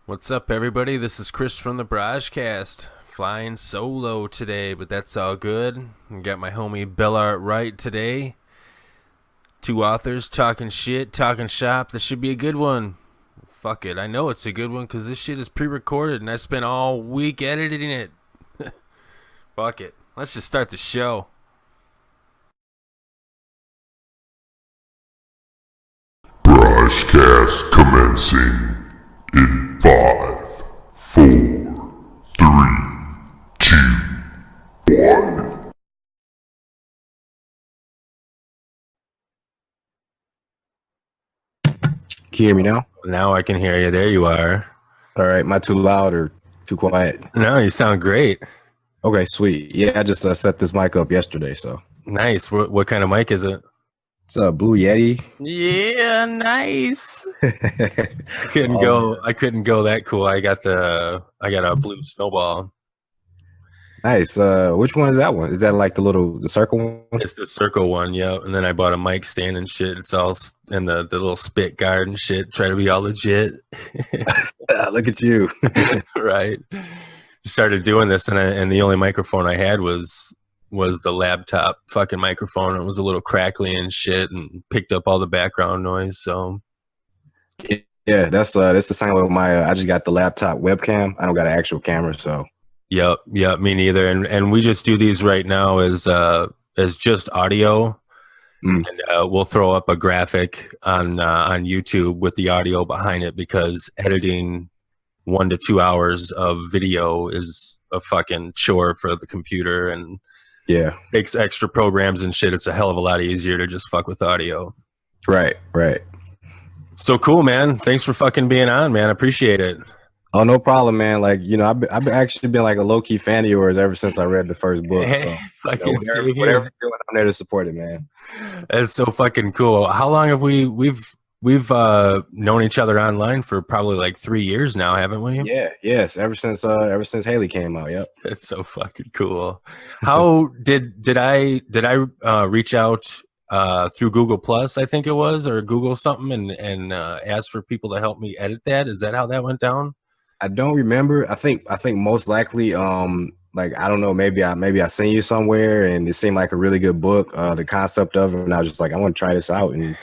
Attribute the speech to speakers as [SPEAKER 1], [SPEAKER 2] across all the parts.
[SPEAKER 1] What's up, everybody? This is Chris from the BrahjCast. Flying solo today, but that's all good. I got my homie Belart Wright today. Two authors talking shit, talking shop. This should be a good one. Fuck it. I know it's a good one because this shit is pre-recorded and I spent all week editing it. Fuck it. Let's just start the show.
[SPEAKER 2] BrahjCast commencing in 5, 4, 3, 2, 1.
[SPEAKER 3] Can you hear me now?
[SPEAKER 1] Now I can hear you. There you are.
[SPEAKER 3] All right. Am I too loud or too quiet?
[SPEAKER 1] No, you sound great.
[SPEAKER 3] Okay, sweet. Yeah, I just set this mic up yesterday, so.
[SPEAKER 1] Nice. What kind of mic is it?
[SPEAKER 3] It's a Blue Yeti.
[SPEAKER 1] Yeah, nice. I couldn't go that cool. I got a blue snowball.
[SPEAKER 3] Nice. Which one is that one? Is that like the circle one?
[SPEAKER 1] It's the circle one, yeah. And then I bought a mic stand and shit. It's all in the little spit guard and shit. Try to be all legit.
[SPEAKER 3] Look at you.
[SPEAKER 1] Right. Started doing this and the only microphone I had was the laptop fucking microphone. It was a little crackly and shit and picked up all the background noise. So
[SPEAKER 3] Yeah, that's the same with my. I just got the laptop webcam. I don't got an actual camera, so.
[SPEAKER 1] Yep, me neither. And we just do these right now as just audio, and we'll throw up a graphic on YouTube with the audio behind it because editing 1 to 2 hours of video is a fucking chore for the computer and takes extra programs and shit. It's a hell of a lot easier to just fuck with audio.
[SPEAKER 3] Right.
[SPEAKER 1] So cool, man. Thanks for fucking being on, man. Appreciate it.
[SPEAKER 3] Oh, no problem, man. Like, I've actually been like a low key fan of yours ever since I read the first book. So whatever you're doing, I'm there to support it, man.
[SPEAKER 1] That's so fucking cool. How long have we've known each other online for probably like 3 years now, haven't we?
[SPEAKER 3] Yes. Ever since Haley came out. Yep.
[SPEAKER 1] That's so fucking cool. How did I reach out through Google Plus, I think it was, or Google something, and ask for people to help me edit that? Is that how that went down?
[SPEAKER 3] I don't remember. I think most likely, like, I don't know, maybe I seen you somewhere and it seemed like a really good book, the concept of it, and I was just like, I want to try this out, and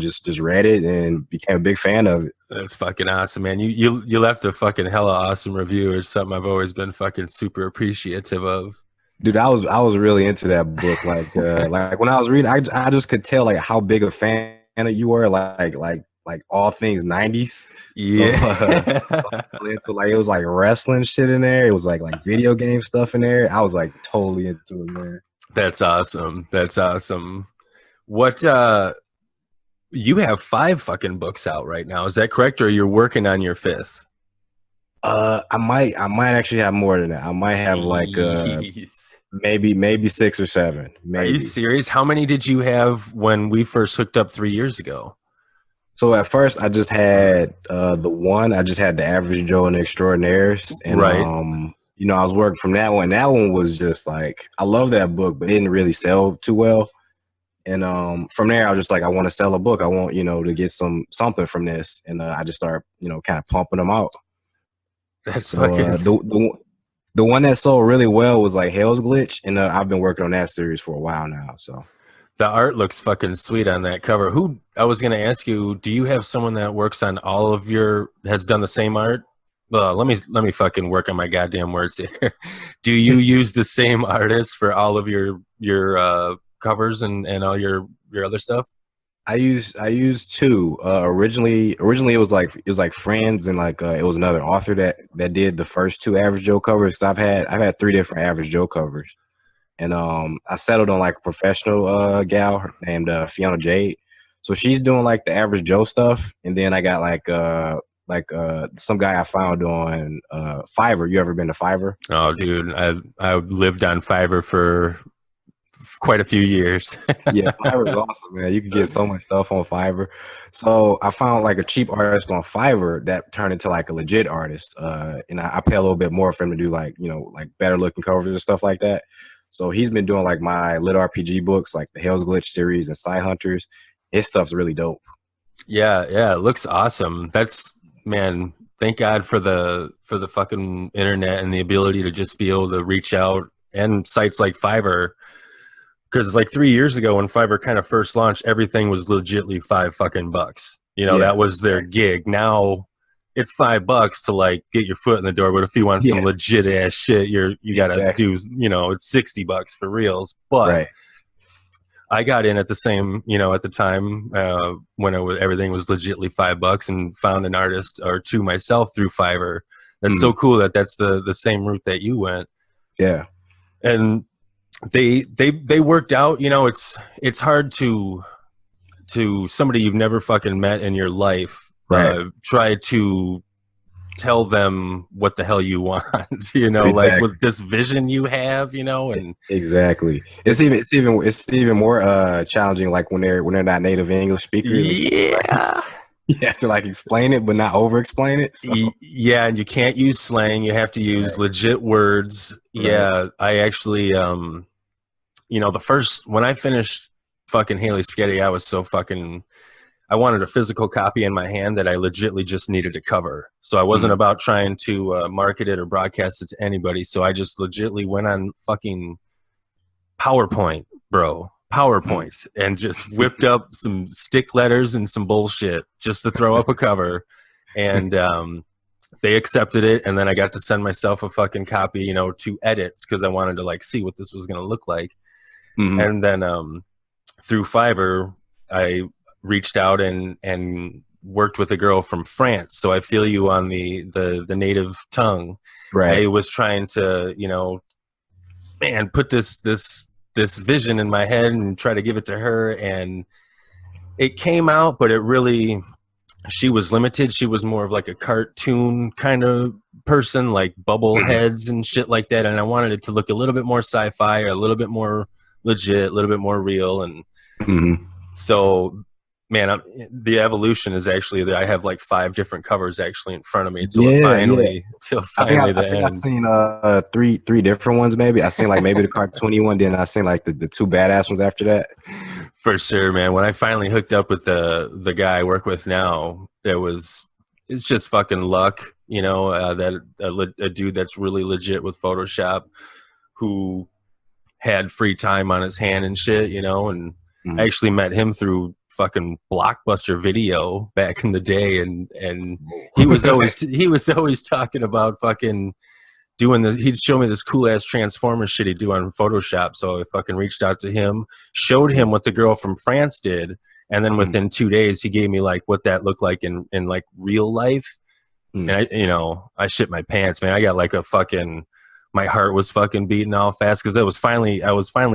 [SPEAKER 3] just read it and became a big fan of it.
[SPEAKER 1] That's fucking awesome, man. You left a fucking hella awesome review. It's something I've always been fucking super appreciative of.
[SPEAKER 3] Dude, I was really into that book. Like like when I was reading, I just could tell like how big a fan you were, like all things 90s.
[SPEAKER 1] Yeah.
[SPEAKER 3] So, into, like, it was like wrestling shit in there. It was like video game stuff in there. I was like totally into it, man.
[SPEAKER 1] That's awesome. What you have 5 fucking books out right now. Is that correct, or you're working on your 5th?
[SPEAKER 3] I might actually have more than that. I might have like maybe 6 or 7. Maybe.
[SPEAKER 1] Are you serious? How many did you have when we first hooked up 3 years ago?
[SPEAKER 3] So at first I just had I just had the Average Joe and the Extraordinaires, and
[SPEAKER 1] right.
[SPEAKER 3] I was working from that one. That one was just like, I love that book, but it didn't really sell too well. And from there I was just like, I want to sell a book. I want, to get something from this, and I just started, kind of pumping them out.
[SPEAKER 1] That's
[SPEAKER 3] so the one that sold really well was like Hell's Glitch, and I've been working on that series for a while now. So
[SPEAKER 1] the art looks fucking sweet on that cover. I was gonna ask you, do you have someone that works on all of has done the same art? Well, let me fucking work on my goddamn words here. Do you use the same artist for all of your covers and all your other stuff?
[SPEAKER 3] I used 2. Originally it was like friends, and like it was another author that did the first 2 Average Joe covers. Cause I've had 3 different Average Joe covers, and I settled on like a professional gal named Fiona Jade. So she's doing like the Average Joe stuff, and then I got like some guy I found on Fiverr. You ever been to Fiverr?
[SPEAKER 1] Oh, dude, I lived on Fiverr for quite a few years.
[SPEAKER 3] Yeah, Fiverr is awesome, man. You can get so much stuff on Fiverr. So I found like a cheap artist on Fiverr that turned into like a legit artist, and I pay a little bit more for him to do like like better looking covers and stuff like that. So he's been doing like my LitRPG books, like the Hell's Glitch series and Sci Hunters. His stuff's really dope.
[SPEAKER 1] Yeah, it looks awesome. Man, thank God for the fucking internet and the ability to just be able to reach out, and sites like Fiverr. Because like 3 years ago when Fiverr kind of first launched, everything was legitly $5. You know, that was their gig. Now it's $5 to like get your foot in the door. But if you want some legit ass shit, you gotta do, you know, it's $60 for reals. But I got in at the same, you know, at the time when everything was legitly $5 and found an artist or two myself through Fiverr. That's so cool that that's the same route that you went.
[SPEAKER 3] Yeah.
[SPEAKER 1] And they worked out. You know, it's hard to somebody you've never fucking met in your life try to tell them what the hell you want, you know, like with this vision you have, you know. And
[SPEAKER 3] exactly, it's even more challenging like when they're not native English speakers. You have to like explain it but not over explain it, so.
[SPEAKER 1] Yeah, and you can't use slang. You have to use legit words. I actually you know, when I finished fucking Haley Spaghetti, I was so fucking, I wanted a physical copy in my hand that I legitly just needed a cover. So I wasn't about trying to market it or broadcast it to anybody. So I just legitly went on fucking PowerPoint, and just whipped up some stick letters and some bullshit just to throw up a cover. And they accepted it. And then I got to send myself a fucking copy, you know, to edits because I wanted to like see what this was going to look like. And then through Fiverr, I reached out and worked with a girl from France. So I feel you on the native tongue. I was trying to, you know, man, put this vision in my head and try to give it to her. And it came out, but it really, she was limited. She was more of like a cartoon kind of person, like bubble heads and shit like that. And I wanted it to look a little bit more sci-fi or a little bit more legit, a little bit more real. And so, man, the evolution is actually that I have like 5 different covers actually in front of me till finally
[SPEAKER 3] I think I've seen three different ones. Maybe I seen like maybe the cartoony one, then I seen like the 2 badass ones after that.
[SPEAKER 1] For sure, man. When I finally hooked up with the guy I work with now, it's just fucking luck, you know, that a dude that's really legit with Photoshop who had free time on his hand and shit, you know. And I actually met him through fucking Blockbuster Video back in the day, and he was always talking about fucking doing this. He'd show me this cool ass Transformers shit he'd do on Photoshop. So I fucking reached out to him, showed him what the girl from France did, and then within 2 days he gave me like what that looked like in like real life. And I shit my pants, man. I got like my heart was fucking beating all fast because I was finally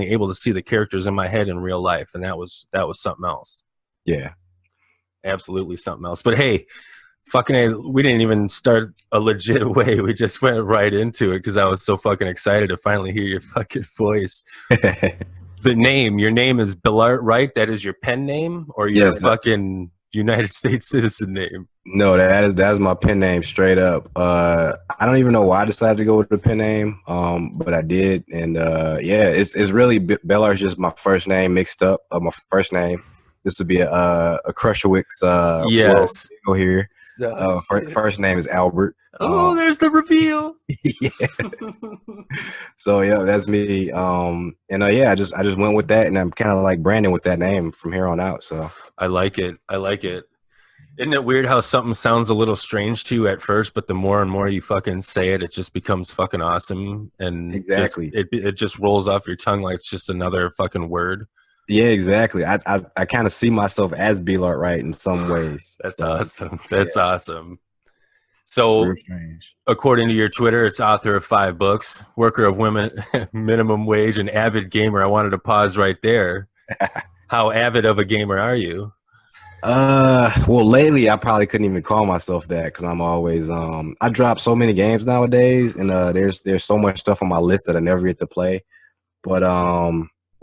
[SPEAKER 1] able to see the characters in my head in real life, and that was something else.
[SPEAKER 3] Yeah,
[SPEAKER 1] absolutely something else. But hey, fucking, we didn't even start a legit way. We just went right into it because I was so fucking excited to finally hear your fucking voice. Your name is Belart Wright. That is your pen name, or your fucking United States citizen name?
[SPEAKER 3] No, that's my pen name straight up. I don't even know why I decided to go with the pen name, but I did, and it's really Belart's just my first name mixed up of my first name. This would be a Crushwick's
[SPEAKER 1] yes.
[SPEAKER 3] Go here. First name is Albert.
[SPEAKER 1] Oh, there's the reveal.
[SPEAKER 3] So yeah, that's me. I just went with that, and I'm kind of like branding with that name from here on out. So
[SPEAKER 1] I like it. Isn't it weird how something sounds a little strange to you at first, but the more and more you fucking say it, it just becomes fucking awesome, and
[SPEAKER 3] exactly
[SPEAKER 1] it just rolls off your tongue like it's just another fucking word.
[SPEAKER 3] Yeah, exactly. I kind of see myself as Belart Wright in some ways.
[SPEAKER 1] That's awesome. That's awesome. So, according to your Twitter, it's author of 5 books, worker of women, minimum wage, and avid gamer. I wanted to pause right there. How avid of a gamer are you?
[SPEAKER 3] Well, lately I probably couldn't even call myself that because I'm always I drop so many games nowadays, and there's so much stuff on my list that I never get to play. But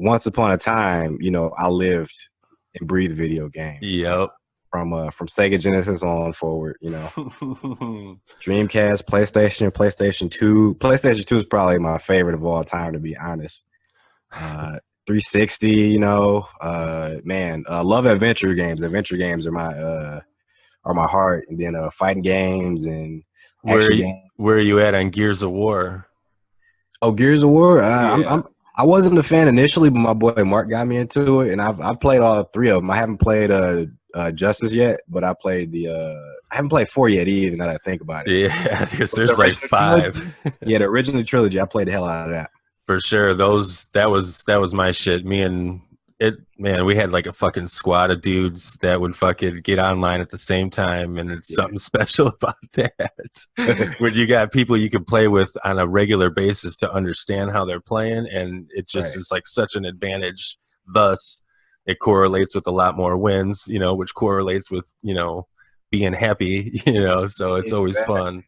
[SPEAKER 3] once upon a time, you know, I lived and breathed video games.
[SPEAKER 1] Yep.
[SPEAKER 3] From Sega Genesis on forward, you know. Dreamcast, PlayStation 2. PlayStation 2 is probably my favorite of all time, to be honest. 360, you know. Love adventure games. Adventure games are are my heart. And then fighting games and
[SPEAKER 1] Where
[SPEAKER 3] action games.
[SPEAKER 1] where are you at on Gears of War?
[SPEAKER 3] Oh, Gears of War.
[SPEAKER 1] Yeah.
[SPEAKER 3] I wasn't a fan initially, but my boy Mark got me into it, and I've played all three of them. I haven't played Justice yet, but I played I haven't played 4 yet either. Now that I think about it,
[SPEAKER 1] Yeah, there's like 5.
[SPEAKER 3] The original trilogy, I played the hell out of that.
[SPEAKER 1] For sure. That was my shit. Me and man, we had like a fucking squad of dudes that would fucking get online at the same time, and it's something special about that. When you got people you can play with on a regular basis to understand how they're playing, and it just is like such an advantage. Thus, it correlates with a lot more wins, which correlates with, being happy, so it's always fun.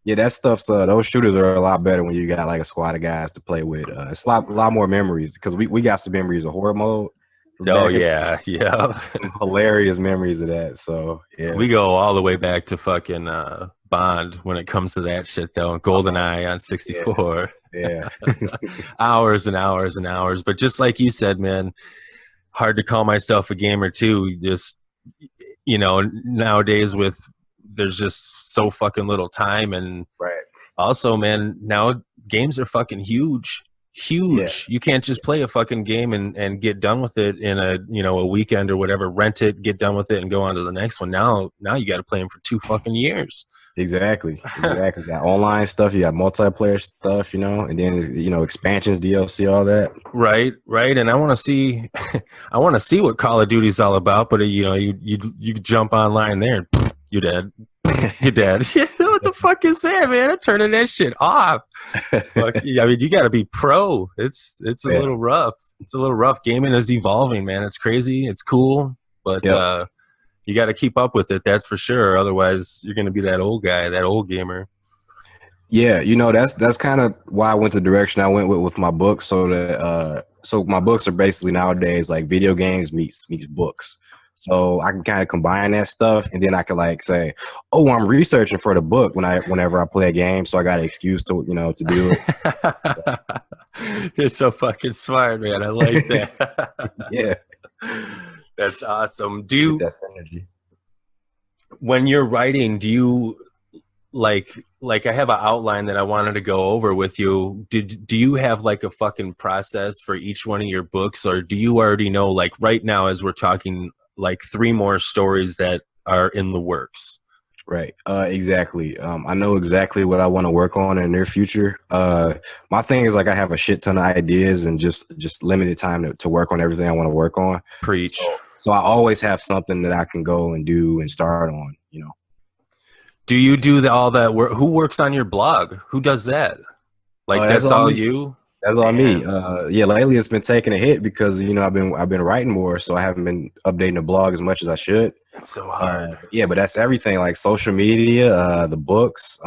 [SPEAKER 3] Yeah, that stuff's those shooters are a lot better when you got like a squad of guys to play with. It's a lot more memories because we got some memories of horror mode.
[SPEAKER 1] Oh yeah.
[SPEAKER 3] Hilarious memories of that. So yeah,
[SPEAKER 1] we go all the way back to fucking Bond when it comes to that shit though. GoldenEye on 64.
[SPEAKER 3] Yeah.
[SPEAKER 1] Hours and hours and hours. But just like you said, man, hard to call myself a gamer too. Just nowadays there's just so fucking little time, and also, man, now games are fucking huge. You can't just play a fucking game and get done with it in a weekend or whatever, rent it, get done with it, and go on to the next one. Now you got to play them for 2 fucking years.
[SPEAKER 3] Exactly. You got online stuff, you got multiplayer stuff, and then expansions, DLC, all that.
[SPEAKER 1] Right. And I want to see what Call of Duty's all about, but you jump online there and you're dead. You're dead. What the fuck is that, man? I'm turning that shit off. You got to be pro. It's a little rough. It's a little rough. Gaming is evolving, man. It's crazy. It's cool, but you got to keep up with it. That's for sure. Otherwise, you're going to be that old guy, that old gamer.
[SPEAKER 3] Yeah, that's kind of why I went the direction I went with my books. So that so my books are basically nowadays like video games meets books. So I can kind of combine that stuff, and then I can like say, "Oh, I'm researching for the book whenever I play a game, so I got an excuse to to do
[SPEAKER 1] it." You're so fucking smart, man. I like that.
[SPEAKER 3] Yeah,
[SPEAKER 1] that's awesome.
[SPEAKER 3] That's energy.
[SPEAKER 1] When you're writing, do you like I have an outline that I wanted to go over with you. Do you have like a fucking process for each one of your books, or do you already know, like right now as we're talking, like 3 more stories that are in the works?
[SPEAKER 3] Right. Exactly. I know exactly what I want to work on in the near future. My thing is like I have a shit ton of ideas and just limited time to work on everything I want to work on.
[SPEAKER 1] Preach.
[SPEAKER 3] So I always have something that I can go and do and start on,
[SPEAKER 1] Do you do all that work? Who works on your blog? Who does that? Like that's all you?
[SPEAKER 3] That's all me. Lately it's been taking a hit because I've been writing more, so I haven't been updating the blog as much as I should.
[SPEAKER 1] It's so hard.
[SPEAKER 3] But that's everything, like social media, the books,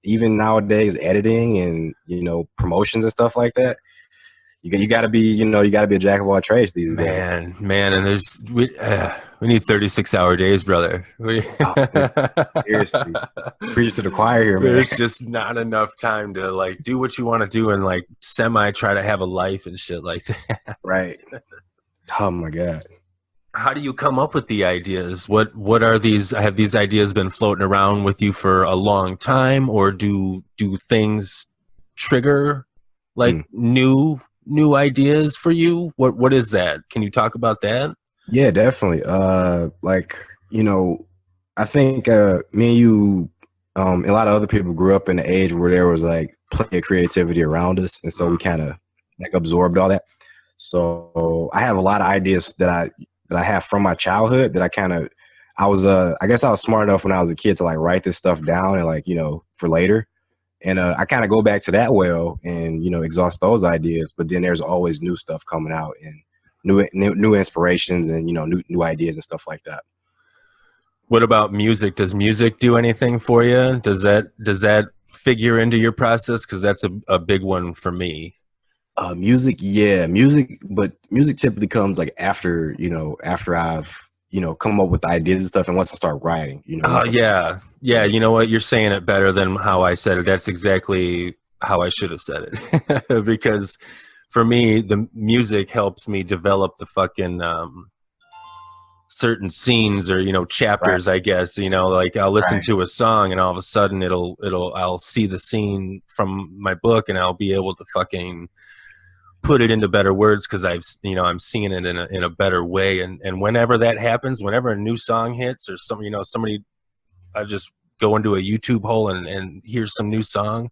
[SPEAKER 3] even nowadays editing and promotions and stuff like that. You got to be a jack of all trades these days.
[SPEAKER 1] Man, and we need 36-hour days, brother.
[SPEAKER 3] Seriously, preach to the choir here, man.
[SPEAKER 1] There's just not enough time to like do what you want to do and like semi try to have a life and shit like that.
[SPEAKER 3] Right. Oh my God.
[SPEAKER 1] How do you come up with the ideas? What are these? Have these ideas been floating around with you for a long time, or do things trigger like new ideas for you? What is that? Can you talk about that?
[SPEAKER 3] Yeah, definitely. I think me and you, a lot of other people grew up in the age where there was like plenty of creativity around us, and so we kind of like absorbed all that. So I have a lot of ideas that I have from my childhood that I guess I was smart enough when I was a kid to like write this stuff down and like for later. And I kind of go back to that well and exhaust those ideas, but then there's always new stuff coming out and new inspirations and new ideas and stuff like that.
[SPEAKER 1] What about music? Does music do anything for you? Does that figure into your process? Because that's a big one for me.
[SPEAKER 3] Music, but music typically comes like after I've come up with ideas and stuff, and once I start writing,
[SPEAKER 1] yeah. You know what? You're saying it better than how I said it. That's exactly how I should have said it. Because for me, the music helps me develop the fucking certain scenes or, you know, chapters, I guess, you know, like I'll listen to a song and all of a sudden I'll see the scene from my book and I'll be able to fucking put it into better words because I'm seeing it in a better way. And whenever that happens, whenever a new song hits or somebody, I just go into a YouTube hole and hear some new song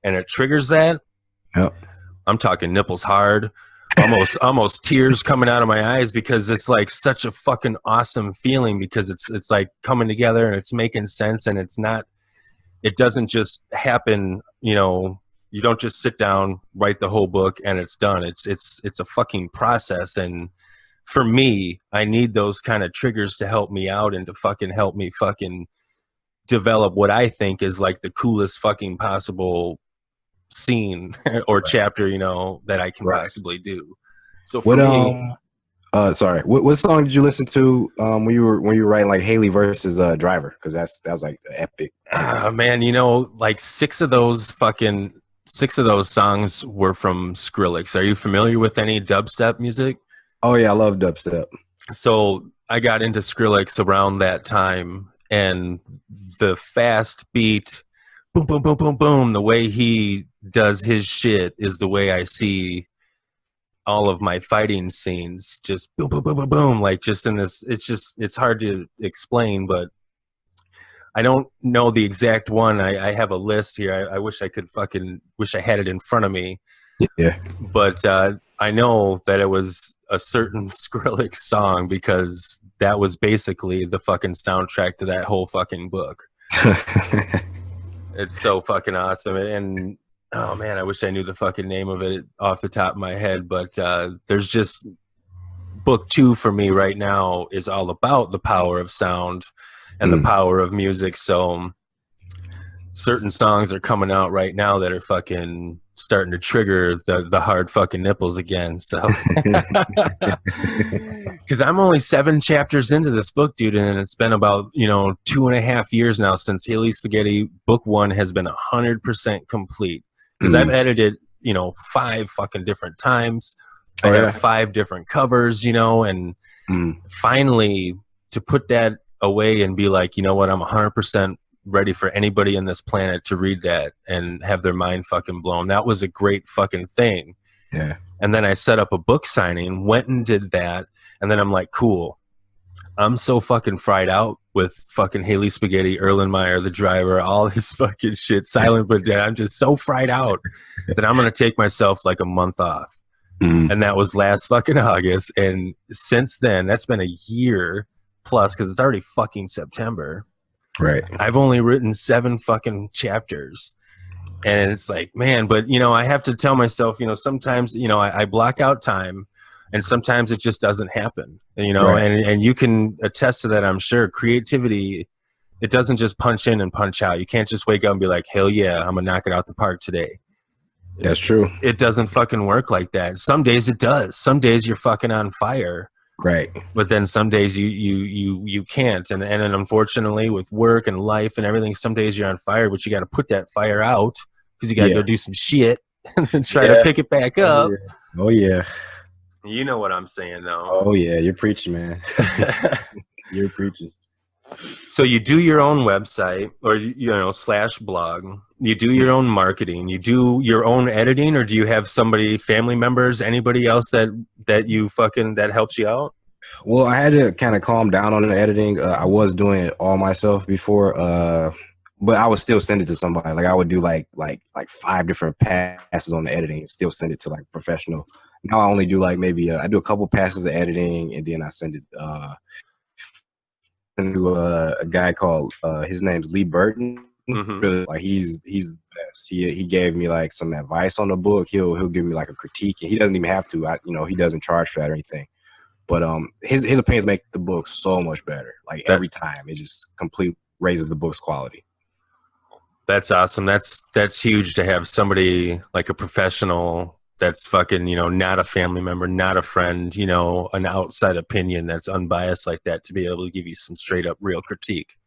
[SPEAKER 1] and it triggers that.
[SPEAKER 3] Yep.
[SPEAKER 1] I'm talking nipples hard, almost tears coming out of my eyes because it's like such a fucking awesome feeling because it's like coming together and it's making sense and it doesn't just happen, you know, you don't just sit down, write the whole book and it's done. It's a fucking process. And for me, I need those kind of triggers to help me out and to fucking help me fucking develop what I think is like the coolest fucking possible scene or chapter, you know, that I can possibly do. So for me,
[SPEAKER 3] sorry, what song did you listen to when you were writing like Haley versus Driver? Because that was like epic.
[SPEAKER 1] Man, you know, like six of those songs were from Skrillex. Are you familiar with any dubstep music?
[SPEAKER 3] Oh yeah, I love dubstep.
[SPEAKER 1] So I got into Skrillex around that time, and the fast beat, boom, boom, boom, boom, boom, the way he does his shit is the way I see all of my fighting scenes. Just boom, boom, boom, boom, boom, like just in this. It's hard to explain, but I don't know the exact one. I have a list here. I wish I had it in front of me.
[SPEAKER 3] Yeah.
[SPEAKER 1] But I know that it was a certain Skrillex song because that was basically the fucking soundtrack to that whole fucking book. It's so fucking awesome. And oh man, I wish I knew the fucking name of it off the top of my head. But there's just book 2 for me right now is all about the power of sound and the power of music. So certain songs are coming out right now that are fucking starting to trigger the hard fucking nipples again. So because I'm only 7 chapters into this book, dude, and it's been about 2.5 years now since Haley Spaghetti book 1 has been 100% complete, because I've edited 5 fucking different times. I have 5 different covers, and finally to put that away and be like, you know what, I'm 100% ready for anybody on this planet to read that and have their mind fucking blown. That was a great fucking thing.
[SPEAKER 3] Yeah.
[SPEAKER 1] And then I set up a book signing, went and did that, and then I'm like, cool, I'm so fucking fried out with fucking Haley Spaghetti, Erlenmeyer, the driver, all this fucking shit, Silent But Dead. I'm just so fried out that I'm going to take myself like a month off. And that was last fucking August. And since then, that's been a year plus, because it's already fucking September.
[SPEAKER 3] Right.
[SPEAKER 1] I've only written 7 fucking chapters. And it's like, man, but, I have to tell myself, sometimes, I block out time, and sometimes it just doesn't happen, and you can attest to that, I'm sure. Creativity, it doesn't just punch in and punch out. You can't just wake up and be like, hell yeah, I'm going to knock it out the park today.
[SPEAKER 3] That's true.
[SPEAKER 1] It doesn't fucking work like that. Some days it does. Some days you're fucking on fire.
[SPEAKER 3] Right.
[SPEAKER 1] But then some days you can't. And unfortunately, with work and life and everything, some days you're on fire, but you got to put that fire out because you got to go do some shit and then try to pick it back up.
[SPEAKER 3] Oh, yeah.
[SPEAKER 1] You know what I'm saying, though.
[SPEAKER 3] Oh, yeah. You're preaching, man. You're preaching.
[SPEAKER 1] So you do your own website or, /blog. You do your own marketing. You do your own editing, or do you have somebody, family members, anybody else that you fucking, that helps you out?
[SPEAKER 3] Well, I had to kind of calm down on the editing. I was doing it all myself before, but I would still send it to somebody. Like I would do like 5 different passes on the editing and still send it to like professional. Now I only do like maybe I do a couple passes of editing, and then I send it to a guy called his name's Lee Burton. Like he's the best. He gave me like some advice on the book. He'll give me like a critique, and he doesn't even have to. He doesn't charge for that or anything. But his opinions make the book so much better. Like every time, it just completely raises the book's quality.
[SPEAKER 1] That's awesome. That's huge to have somebody like a professional that's fucking, not a family member, not a friend, an outside opinion that's unbiased like that, to be able to give you some straight up real critique.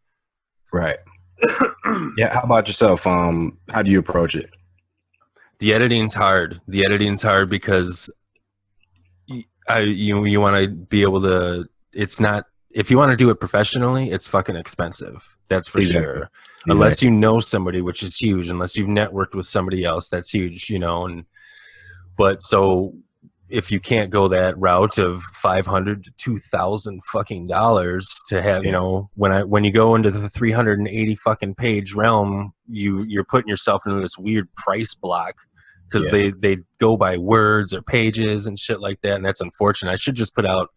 [SPEAKER 3] Right. Yeah. How about yourself? How do you approach it?
[SPEAKER 1] The editing's hard. Because you want to be able to, it's not if you want to do it professionally, it's fucking expensive. That's for sure. Unless you know somebody, which is huge. Unless you've networked with somebody else, that's huge, you know. But so if you can't go that route of $500 to $2,000 fucking dollars to have, you know, when you go into the 380 fucking page realm, you're putting yourself into this weird price block because they go by words or pages and shit like that, and that's unfortunate. I should just put out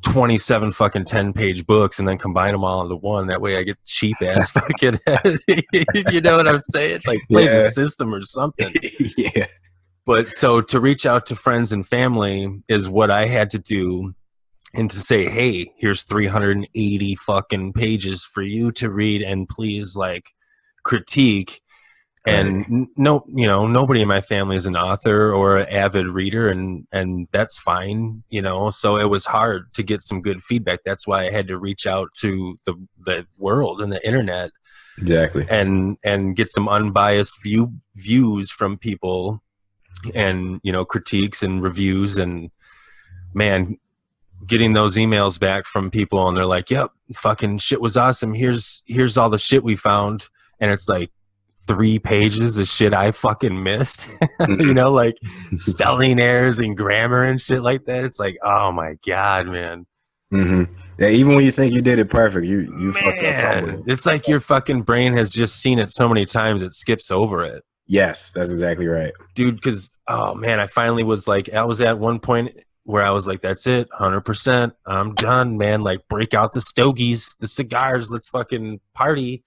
[SPEAKER 1] 27 fucking 10-page books and then combine them all into one. That way I get cheap ass fucking you know what I'm saying? Like play the system or something.
[SPEAKER 3] Yeah.
[SPEAKER 1] But so to reach out to friends and family is what I had to do, and to say, hey, here's 380 fucking pages for you to read and please like critique. And no, you know, nobody in my family is an author or an avid reader, and that's fine, you know. So it was hard to get some good feedback. That's why I had to reach out to the world and the internet, and get some unbiased views from people, and you know, critiques and reviews. And man, getting those emails back from people, and they're like, "Yep, fucking shit was awesome. Here's all the shit we found," and it's like 3 pages of shit I fucking missed, you know, like spelling errors and grammar and shit like that. It's like, oh my God, man.
[SPEAKER 3] Yeah, even when you think you did it perfect, you fucked up somewhere.
[SPEAKER 1] It's like your fucking brain has just seen it so many times it skips over it.
[SPEAKER 3] Yes, that's exactly right.
[SPEAKER 1] Dude, because, oh man, I finally was like, I was at one point where I was like, that's it, 100%. I'm done, man. Like, break out the stogies, the cigars, let's fucking party.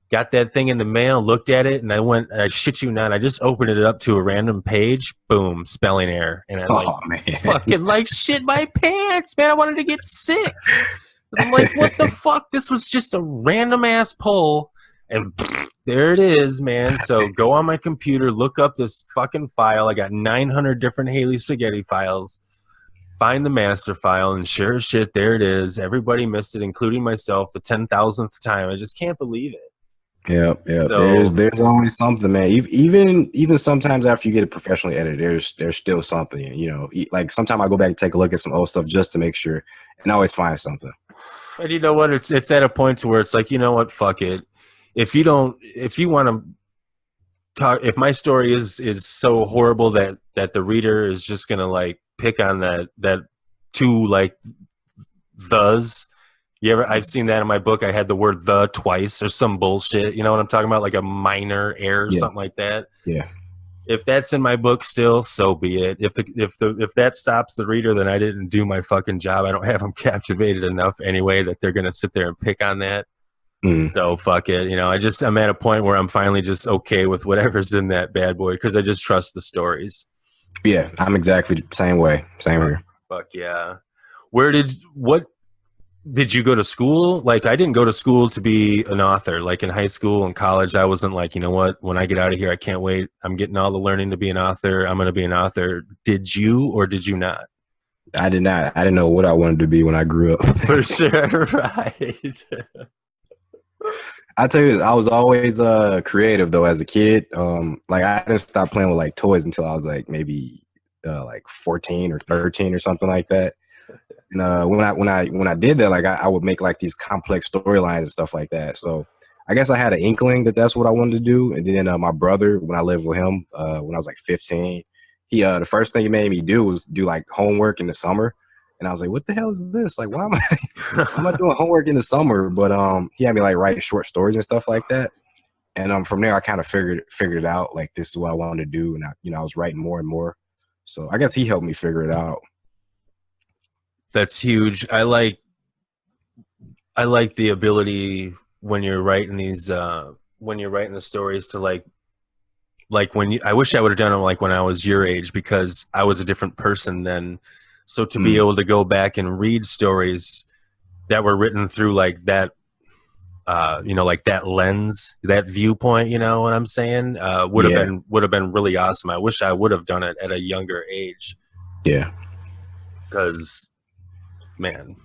[SPEAKER 1] Got that thing in the mail, looked at it, and I shit you not, I just opened it up to a random page, boom, spelling error. And I fucking like shit my pants, man. I wanted to get sick. I'm like, what the fuck? This was just a random ass poll, and there it is, man. So go on my computer, look up this fucking file. I got 900 different Haley Spaghetti files. Find the master file, and sure as shit, there it is. Everybody missed it, including myself, the 10,000th time. I just can't believe it.
[SPEAKER 3] Yeah. So, there's always something, man. Even sometimes after you get it professionally edited, there's still something. You know, like sometimes I go back and take a look at some old stuff just to make sure, and I always find something.
[SPEAKER 1] And you know what? It's at a point to where it's like, you know what? Fuck it. If you want to talk, if my story is so horrible that the reader is just gonna like pick on that two like thes. I've seen that in my book. I had the word "the" twice or some bullshit. You know what I'm talking about? Like a minor error, something like that.
[SPEAKER 3] Yeah.
[SPEAKER 1] If that's in my book still, so be it. If that stops the reader, then I didn't do my fucking job. I don't have them captivated enough anyway that they're gonna sit there and pick on that. So fuck it. You know, I'm at a point where I'm finally just okay with whatever's in that bad boy because I just trust the stories.
[SPEAKER 3] Yeah, I'm exactly the same way. Same here.
[SPEAKER 1] Fuck yeah. What did you go to school? Like, I didn't go to school to be an author. Like in high school and college, I wasn't like, you know what, when I get out of here, I can't wait. I'm getting all the learning to be an author. I'm going to be an author. Did you or did you not?
[SPEAKER 3] I did not. I didn't know what I wanted to be when I grew up.
[SPEAKER 1] For sure, right.
[SPEAKER 3] I tell you, I was always creative though as a kid. Like I didn't stop playing with like toys until I was like maybe like 14 or 13 or something like that. And when I did that, like I would make like these complex storylines and stuff like that. So I guess I had an inkling that that's what I wanted to do. And then my brother, when I lived with him, when I was like 15, he the first thing he made me do was do like homework in the summer. And I was like, what the hell is this? Like, why am I doing homework in the summer? But he had me like write short stories and stuff like that. And from there, I kind of figured it out. Like, this is what I wanted to do. And I was writing more and more. So I guess he helped me figure it out.
[SPEAKER 1] That's huge. I like the ability when you're writing these when you're writing the stories to like when I wish I would have done it like when I was your age, because I was a different person then. So to be able to go back and read stories that were written through like that, like that lens, that viewpoint, you know what I'm saying? Would have been really awesome. I wish I would have done it at a younger age.
[SPEAKER 3] Yeah.
[SPEAKER 1] Because, man,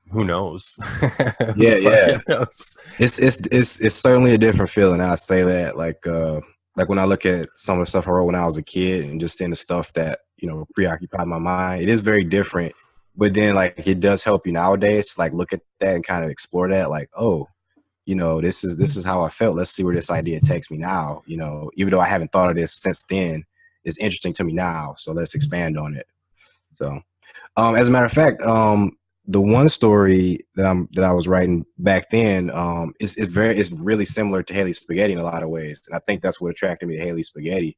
[SPEAKER 1] who knows?
[SPEAKER 3] Yeah.
[SPEAKER 1] Knows?
[SPEAKER 3] It's certainly a different feeling. I say that like when I look at some of the stuff I wrote when I was a kid and just seeing the stuff that, preoccupied my mind, it is very different but then like it does help you nowadays to like look at that and kind of explore that. Like, oh, this is how I felt. Let's see where this idea takes me now. Even though I haven't thought of this since then, it's interesting to me now. So let's expand on it. So, as a matter of fact, the one story that I was writing back then, is really similar to Haley Spaghetti in a lot of ways, and I think that's what attracted me to Haley Spaghetti.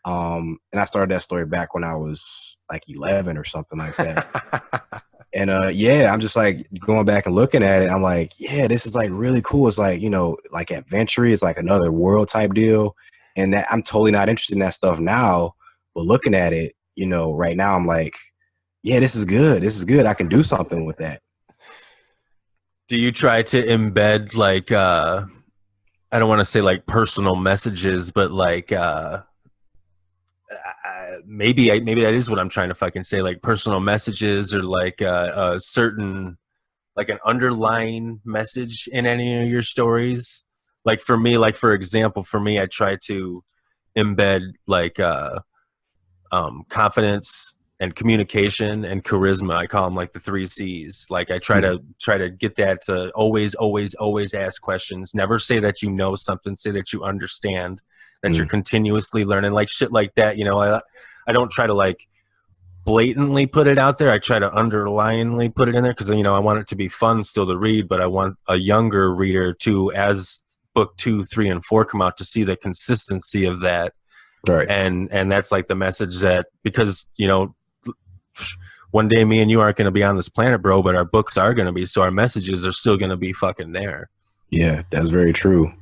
[SPEAKER 3] And I started that story back when I was like 11 or something like that. And I'm just like going back and looking at it. I'm like, yeah, this is like really cool. It's like, like adventure. It's like another world type deal. And that I'm totally not interested in that stuff now. But looking at it, right now, I'm like, yeah, this is good. This is good. I can do something with that.
[SPEAKER 1] Do you try to embed like, I don't want to say like personal messages, but like, maybe that is what I'm trying to fucking say, like personal messages or like a certain, like an underlying message in any of your stories? Like for me, like for example, I try to embed like confidence and communication and charisma. I call them like the 3 C's. Like I try to get that to always ask questions. Never say that you know something. Say that you understand, that you're continuously learning, like shit like that. I don't try to like blatantly put it out there. I try to underlyingly put it in there because, I want it to be fun still to read, but I want a younger reader to, as book 2, 3, and 4 come out, to see the consistency of that.
[SPEAKER 3] Right.
[SPEAKER 1] And that's like the message that, because, one day me and you aren't going to be on this planet, bro, but our books are going to be, so our messages are still going to be fucking there. Yeah,
[SPEAKER 3] that's very true.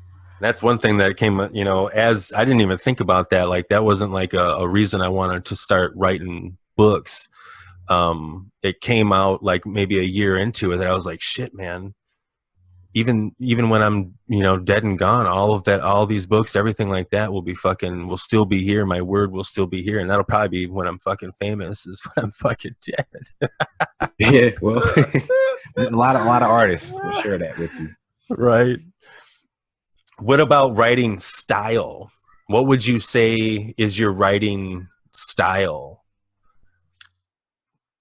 [SPEAKER 1] That's one thing that came, as I didn't even think about that. Like that wasn't like a reason I wanted to start writing books. It came out like maybe a year into it that I was like, shit, man, even when I'm, dead and gone, all these books, everything like that will still be here. My word will still be here. And that'll probably be when I'm fucking famous, is when I'm fucking dead.
[SPEAKER 3] Yeah. Well, a lot of artists will share that with you.
[SPEAKER 1] Right. What about writing style? What would you say is your writing style?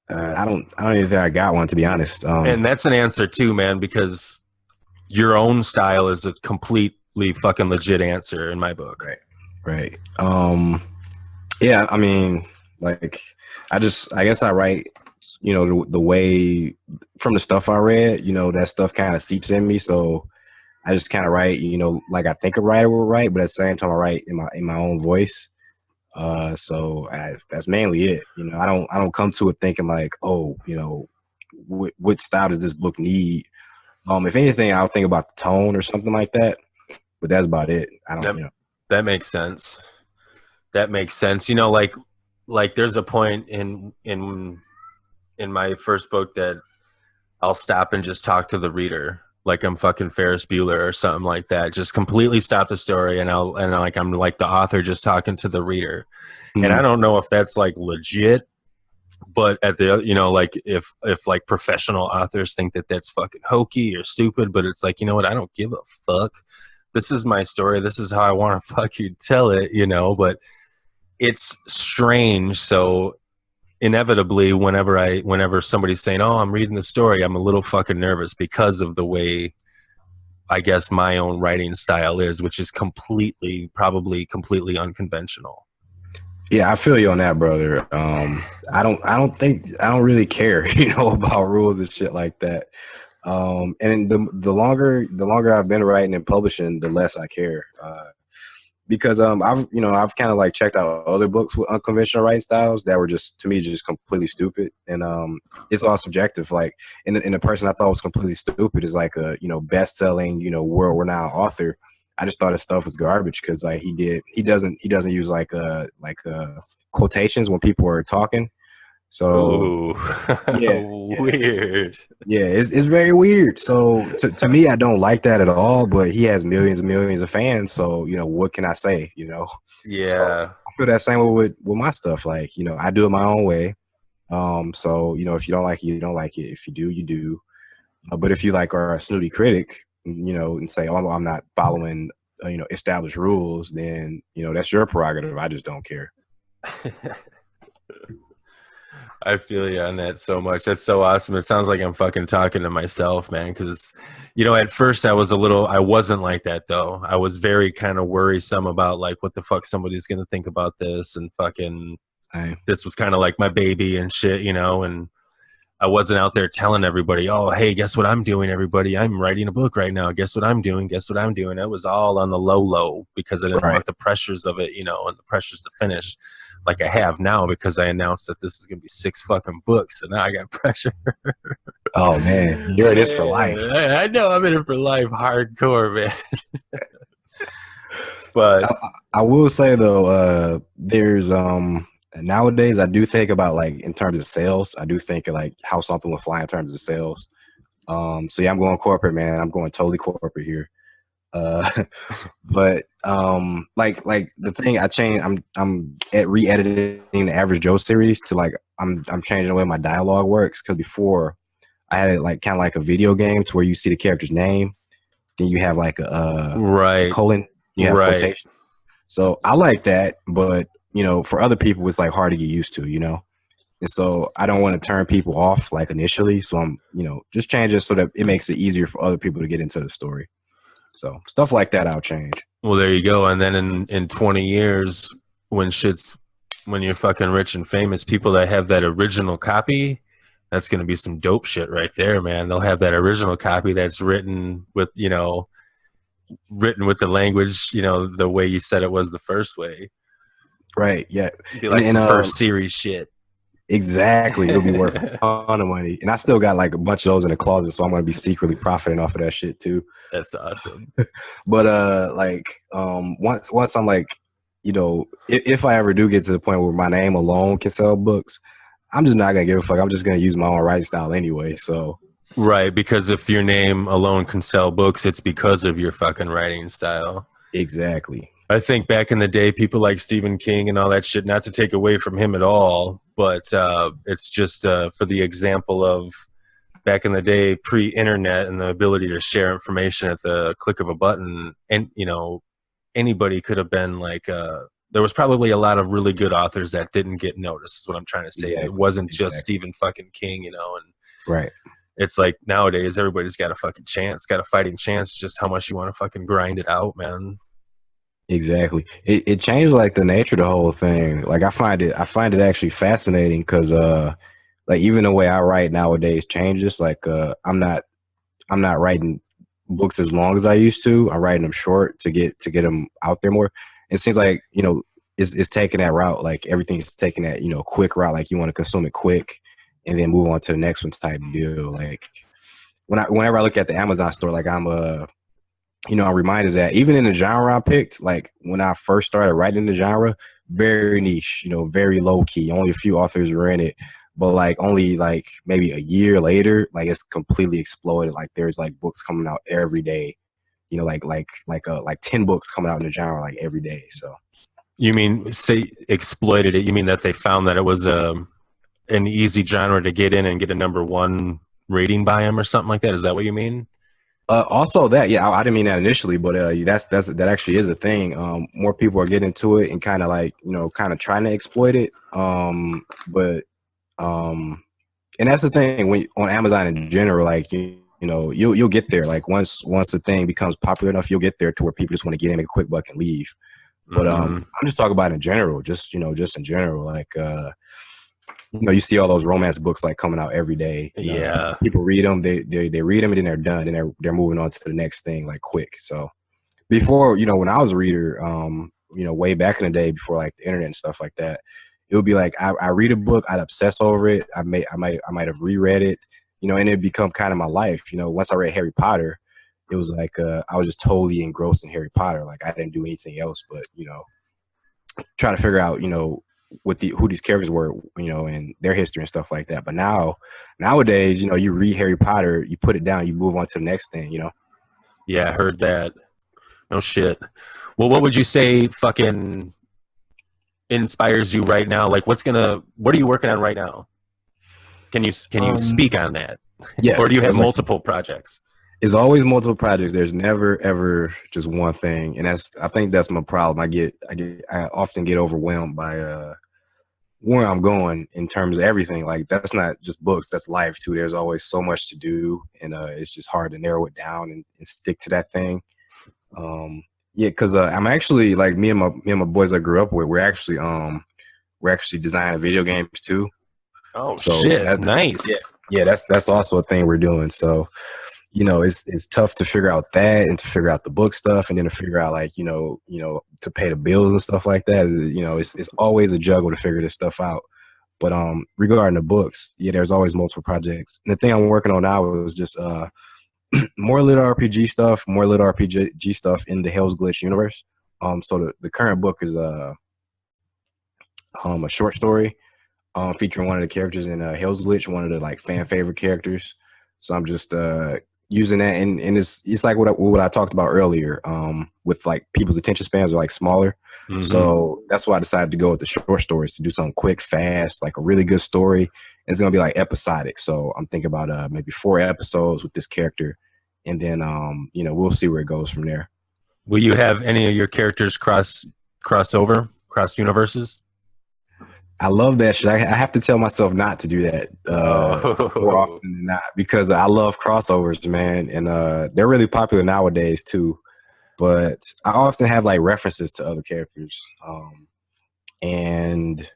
[SPEAKER 3] I don't even think I got one, to be honest.
[SPEAKER 1] And that's an answer too, man, because your own style is a completely fucking legit answer in my book.
[SPEAKER 3] Right. Yeah, I mean, like, I guess I write, the way from the stuff I read, that stuff kind of seeps in me. So I just kind of write, like I think a writer would write, but at the same time I write in my own voice. So that's mainly it. I don't come to it thinking like, oh, what style does this book need? If anything, I'll think about the tone or something like that, but that's about it.
[SPEAKER 1] That makes sense. That makes sense. Like there's a point in my first book that I'll stop and just talk to the reader. Like I'm fucking Ferris Bueller or something like that. Just completely stop the story and I'm like the author just talking to the reader. Mm-hmm. And I don't know if that's like legit, but at the, like if like professional authors think that that's fucking hokey or stupid, but it's like, what? I don't give a fuck. This is my story. This is how I want to fucking tell it, but it's strange. So inevitably, whenever somebody's saying, "Oh, I'm reading the story," I'm a little fucking nervous because of the way I guess my own writing style is, which is probably completely unconventional.
[SPEAKER 3] Yeah, I feel you on that, brother. I don't really care, about rules and shit like that. And the longer I've been writing and publishing, the less I care. Because I've kind of like checked out other books with unconventional writing styles that were just, to me, just completely stupid. And it's all subjective. Like, and the person I thought was completely stupid is like a best-selling world-renowned author. I just thought his stuff was garbage because like he doesn't use like quotations when people are talking. So yeah,
[SPEAKER 1] weird.
[SPEAKER 3] Yeah, it's very weird. So to me, I don't like that at all. But he has millions and millions of fans. So what can I say?
[SPEAKER 1] Yeah.
[SPEAKER 3] So I feel that same way with my stuff. Like I do it my own way. So if you don't like it, you don't like it. If you do, you do. But if you like are a snooty critic, and say, "Oh, I'm not following established rules," then that's your prerogative. I just don't care.
[SPEAKER 1] I feel you on that so much. That's so awesome. It sounds like I'm fucking talking to myself, man. Because, at first I wasn't like that though. I was very kind of worrisome about like what the fuck somebody's gonna think about this, and fucking this was kind of like my baby and shit, and I wasn't out there telling everybody, oh, hey, guess what I'm doing, everybody? I'm writing a book right now. Guess what I'm doing? Guess what I'm doing? It was all on the low because I didn't want the pressures of it, and the pressures to finish like I have now, because I announced that this is going to be 6 fucking books. So now I got pressure.
[SPEAKER 3] Oh, man. You're in this for life.
[SPEAKER 1] I know I'm in it for life, hardcore, man. But
[SPEAKER 3] I will say, though, there's nowadays I do think about, like, in terms of sales. I do think of, like, how something will fly in terms of sales. So yeah, I'm going corporate, man. I'm going totally corporate here. But like the thing I changed, I'm re-editing the Average Joe series to like I'm changing the way my dialogue works, because before I had it like kind of like a video game to where you see the character's name, then you have like a colon, you have quotation. So I like that, but for other people it's like hard to get used to, and so I don't want to turn people off like initially. So I'm just change it so that it makes it easier for other people to get into the story. So stuff like that I'll change.
[SPEAKER 1] Well, there you go. And then in 20 years, when you're fucking rich and famous, people that have that original copy, that's going to be some dope shit right there, man. They'll have that original copy that's written with the language, the way you said it was the first way.
[SPEAKER 3] Right. Yeah.
[SPEAKER 1] It'd be like some first series shit.
[SPEAKER 3] Exactly. It'll be worth a ton of money. And I still got like a bunch of those in the closet, so I'm going to be secretly profiting off of that shit too.
[SPEAKER 1] That's awesome.
[SPEAKER 3] But once I'm like, if I ever do get to the point where my name alone can sell books, I'm just not going to give a fuck. I'm just going to use my own writing style anyway. So
[SPEAKER 1] right, because if your name alone can sell books, it's because of your fucking writing style.
[SPEAKER 3] Exactly.
[SPEAKER 1] I think back in the day, people like Stephen King and all that shit, not to take away from him at all, but it's just for the example of back in the day, pre-internet, and the ability to share information at the click of a button. And, anybody could have been like, there was probably a lot of really good authors that didn't get noticed, is what I'm trying to say. Exactly. It wasn't just Stephen fucking King, and
[SPEAKER 3] right.
[SPEAKER 1] It's like nowadays, everybody's got a fucking chance, got a fighting chance, just how much you want to fucking grind it out, man.
[SPEAKER 3] Exactly. It changed like the nature of the whole thing. Like I find it actually fascinating because like even the way I write nowadays changes. Like I'm not writing books as long as I used to. I'm writing them short to get them out there more. It seems like it's taking that route. Like everything's taking that quick route. Like you want to consume it quick and then move on to the next one type deal. Like whenever I look at the Amazon store, like I'm I'm reminded that even in the genre I picked, like when I first started writing the genre, very niche, very low key. Only a few authors were in it, but like only like maybe a year later, like it's completely exploded. Like there's like books coming out every day, like 10 books coming out in the genre like every day. So
[SPEAKER 1] you mean say exploited it? You mean that they found that it was an easy genre to get in and get a #1 rating by them or something like that? Is that what you mean?
[SPEAKER 3] Also that, yeah, I didn't mean that initially, but that actually is a thing. More people are getting into it and kind of like, kind of trying to exploit it. And that's the thing when on Amazon in general, like, you'll get there. Like once the thing becomes popular enough, you'll get there to where people just want to get in, make a quick buck and leave. But I'm just talking about in general, just in general, like, you see all those romance books like coming out every day.
[SPEAKER 1] Yeah,
[SPEAKER 3] people read them. They read them and then they're done, and they're moving on to the next thing like quick. So before, when I was a reader, way back in the day before like the internet and stuff like that, it would be like I read a book, I'd obsess over it. I might have reread it, and it'd become kind of my life. Once I read Harry Potter, it was like I was just totally engrossed in Harry Potter. Like I didn't do anything else but try to figure out who these characters were, and their history and stuff like that. But nowadays, you read Harry Potter, you put it down, you move on to the next thing,
[SPEAKER 1] Yeah, I heard that. No shit. Well, what would you say fucking inspires you right now? Like what are you working on right now? Can you speak on that?
[SPEAKER 3] Yes.
[SPEAKER 1] Or do you have multiple projects?
[SPEAKER 3] It's always multiple projects. There's never ever just one thing, and I think that's my problem. I often get overwhelmed by where I'm going in terms of everything. Like that's not just books, that's life too. There's always so much to do, and it's just hard to narrow it down and stick to that thing. Yeah, because I'm actually like me and my boys I grew up with. We're actually designing video games too.
[SPEAKER 1] Oh
[SPEAKER 3] So
[SPEAKER 1] shit! Nice.
[SPEAKER 3] Yeah, that's also a thing we're doing. So it's tough to figure out that and to figure out the book stuff and then to figure out like to pay the bills and stuff like that. It's always a juggle to figure this stuff out. But regarding the books, yeah, there's always multiple projects. And the thing I'm working on now is just more LitRPG stuff in the Hell's Glitch universe. So the current book is a short story featuring one of the characters in Hell's Glitch, one of the like fan favorite characters. So I'm just using that, and it's like what I talked about earlier, with like people's attention spans are like smaller. Mm-hmm. So that's why I decided to go with the short stories to do something quick, fast, like a really good story. And it's gonna be like episodic. So I'm thinking about maybe 4 episodes with this character, and then we'll see where it goes from there.
[SPEAKER 1] Will you have any of your characters cross universes?
[SPEAKER 3] I love that shit. I have to tell myself not to do that more often than not, because I love crossovers, man, and they're really popular nowadays too. But I often have like references to other characters, and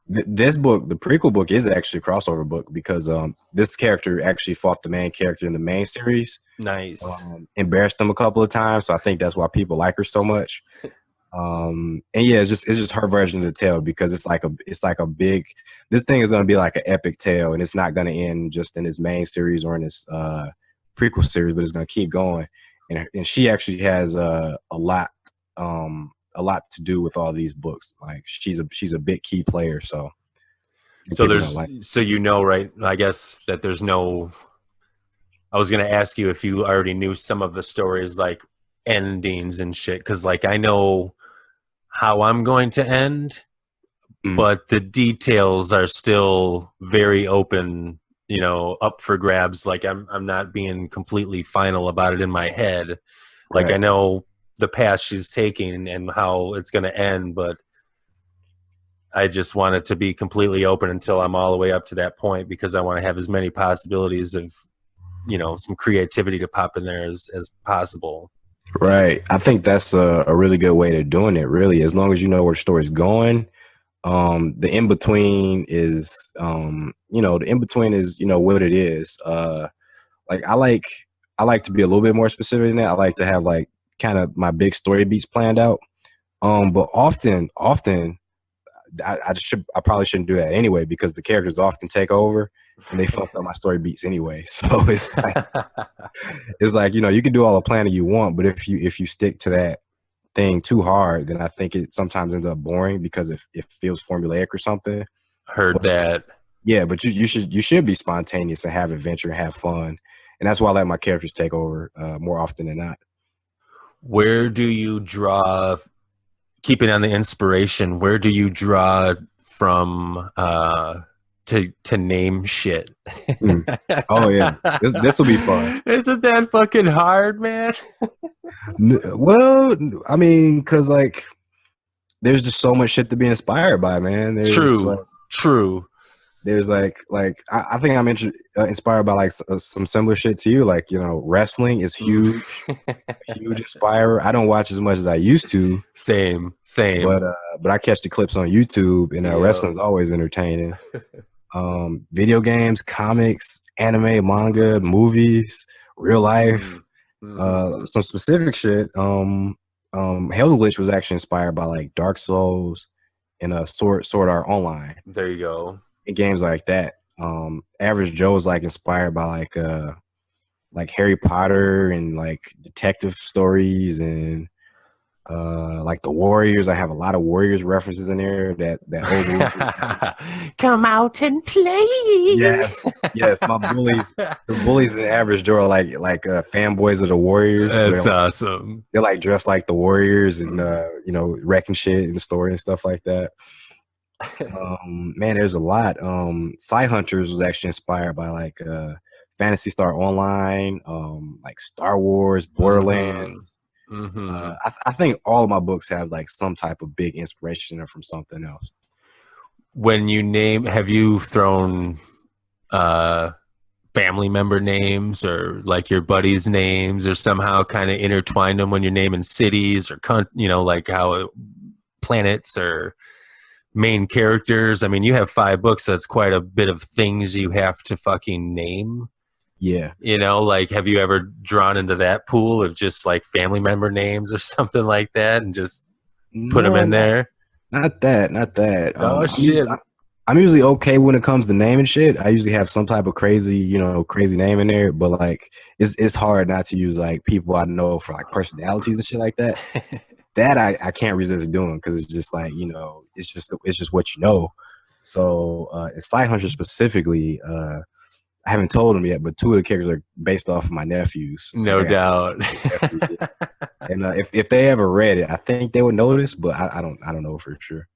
[SPEAKER 3] this book, the prequel book, is actually a crossover book because this character actually fought the main character in the main series.
[SPEAKER 1] Nice.
[SPEAKER 3] Embarrassed them a couple of times, so I think that's why people like her so much. And yeah, it's just her version of the tale, because it's like a big, this thing is going to be like an epic tale, and it's not going to end just in this main series or in this prequel series, but it's going to keep going. And she actually has a lot to do with all these books. Like she's a big key player. So
[SPEAKER 1] right? I guess that there's no. I was going to ask you if you already knew some of the stories, like endings and shit, because like I know how I'm going to end, but the details are still very open, up for grabs. Like I'm not being completely final about it in my head. Like right. I know the path she's taking and how it's going to end, but I just want it to be completely open until I'm all the way up to that point, because I want to have as many possibilities of, some creativity to pop in there as possible.
[SPEAKER 3] Right. I think that's a really good way of doing it, really. As long as you know where the story's going, the in-between is, what it is. Like I like to be a little bit more specific than that. I like to have like kind of my big story beats planned out. But often I probably shouldn't do that anyway, because the characters often take over and they fuck up my story beats anyway. So it's like, you can do all the planning you want, but if you stick to that thing too hard, then I think it sometimes ends up boring because it feels formulaic or something.
[SPEAKER 1] Heard that.
[SPEAKER 3] Yeah, but you should be spontaneous and have adventure and have fun. And that's why I let my characters take over more often than not.
[SPEAKER 1] Where do you draw, keeping on the inspiration, where do you draw from to name shit?
[SPEAKER 3] Oh yeah, this will be fun.
[SPEAKER 1] Isn't that fucking hard, man?
[SPEAKER 3] Well, I mean, because like there's just so much shit to be inspired by, man.
[SPEAKER 1] True.
[SPEAKER 3] There's like I think I'm inspired by like some similar shit to you. Like, wrestling is huge, huge inspirer. I don't watch as much as I used to.
[SPEAKER 1] Same.
[SPEAKER 3] But I catch the clips on YouTube, and wrestling's always entertaining. Video games, comics, anime, manga, movies, real life, some specific shit. Hell's Glitch was actually inspired by like Dark Souls and Sword Art Online.
[SPEAKER 1] There you go.
[SPEAKER 3] And games like that. Average Joe is like inspired by like Harry Potter and like detective stories and like the Warriors. I have a lot of Warriors references in there. That old movie.
[SPEAKER 1] Come out and play.
[SPEAKER 3] Yes. My bullies, the bullies in Average Joe are like fanboys of the Warriors.
[SPEAKER 1] That's
[SPEAKER 3] so
[SPEAKER 1] awesome.
[SPEAKER 3] They're like dressed like the Warriors and wrecking shit in the story and stuff like that. Man, there's a lot. Sci Hunters was actually inspired by like Phantasy Star Online, like Star Wars, Borderlands. I think all of my books have like some type of big inspiration from something else.
[SPEAKER 1] when you name, have you thrown family member names or like your buddies' names, or somehow kind of intertwined them when you're naming cities or like how planets or main characters? I mean, you have 5 books, so that's quite a bit of things you have to fucking name.
[SPEAKER 3] Yeah.
[SPEAKER 1] Like, have you ever drawn into that pool of just like family member names or something like that and just put them in there?
[SPEAKER 3] Not that.
[SPEAKER 1] Oh, shit.
[SPEAKER 3] I'm usually okay when it comes to naming shit. I usually have some type of crazy name in there, but like it's hard not to use like people I know for like personalities and shit like that. That I can't resist doing because it's just like, it's just what you know. So in Sci Hunter specifically, I haven't told them yet, but 2 of the characters are based off of my nephews.
[SPEAKER 1] No doubt.
[SPEAKER 3] And if they ever read it, I think they would notice, but I don't know for sure.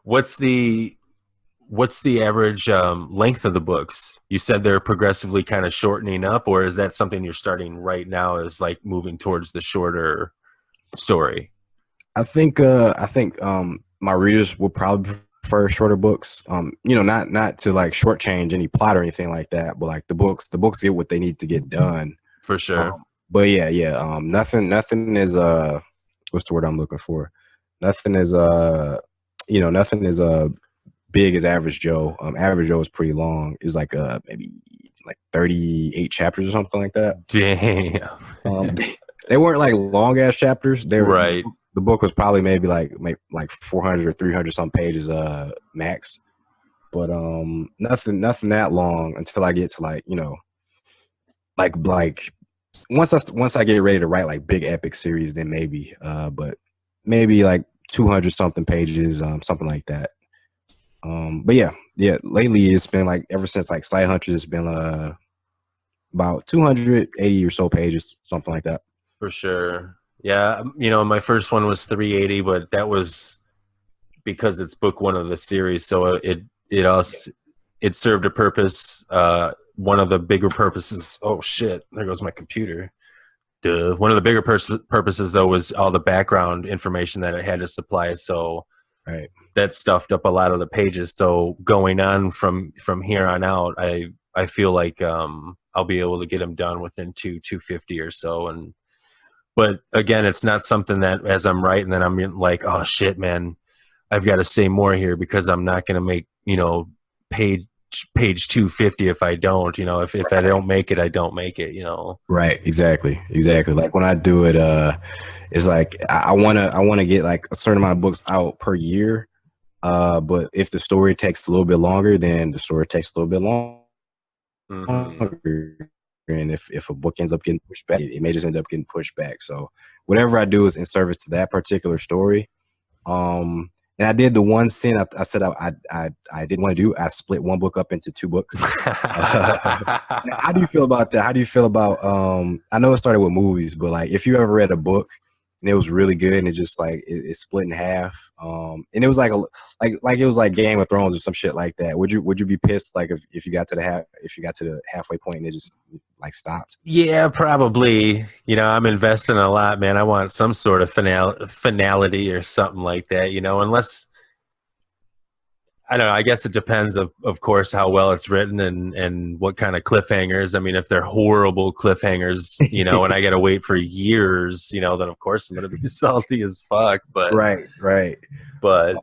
[SPEAKER 1] What's the average length of the books? You said they're progressively kind of shortening up, or is that something you're starting right now, is like moving towards the shorter story?
[SPEAKER 3] I think my readers will probably prefer shorter books. Not to like shortchange any plot or anything like that, but like the books get what they need to get done.
[SPEAKER 1] For sure.
[SPEAKER 3] But yeah. Nothing is what's the word I'm looking for? Nothing is nothing is big as Average Joe. Average Joe is pretty long. It was like maybe like 38 chapters or something like that.
[SPEAKER 1] Damn.
[SPEAKER 3] They weren't like long ass chapters. They were
[SPEAKER 1] right.
[SPEAKER 3] The book was probably maybe like 400 or 300 some pages max. But nothing that long until I get to like like once I get ready to write like big epic series, then maybe but maybe like 200 something pages, something like that. But yeah, lately it's been like, ever since like Sci Hunter, it's been about 280 or so pages, something like that.
[SPEAKER 1] For sure. Yeah, my first one was 380, but that was because it's book 1 of the series, so it served a purpose. One of the bigger purposes, oh shit, there goes my computer. Duh. One of the bigger purposes though was all the background information that it had to supply, so
[SPEAKER 3] right,
[SPEAKER 1] that stuffed up a lot of the pages. So going on from here on out, I feel like I'll be able to get them done within 250 or so. But again, it's not something that as I'm writing that I'm like, oh shit, man, I've got to say more here because I'm not going to make page 250 if I don't. If I don't make it, I don't make it.
[SPEAKER 3] Right, exactly. Like when I do it, it's like I wanna get like a certain amount of books out per year. But if the story takes a little bit longer, then the story takes a little bit longer. Mm-hmm. And if a book ends up getting pushed back, it may just end up getting pushed back. So whatever I do is in service to that particular story. And I did the one sin I said I didn't want to do. I split one book up into 2 books. How do you feel about that? How do you feel about I know it started with movies, but like if you ever read a book and it was really good and it just like it split in half, and it was like it was like Game of Thrones or some shit like that, would you be pissed like if you got to the halfway point and it just like stopped?
[SPEAKER 1] Yeah, probably. I'm investing a lot, man. I want some sort of finality or something like that, unless, I don't know, I guess it depends of course how well it's written and what kind of cliffhangers. I mean, if they're horrible cliffhangers, and I got to wait for years, then of course I'm going to be salty as fuck. But
[SPEAKER 3] right.
[SPEAKER 1] But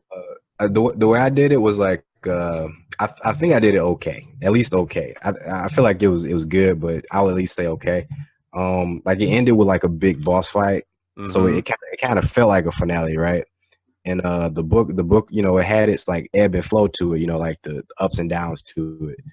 [SPEAKER 3] the way I did it was like I think I did it okay, at least okay. I feel like it was good, but I'll at least say okay. Like it ended with like a big boss fight, so it kind of felt like a finale, right? And the book, it had its like ebb and flow to it, like the ups and downs to it,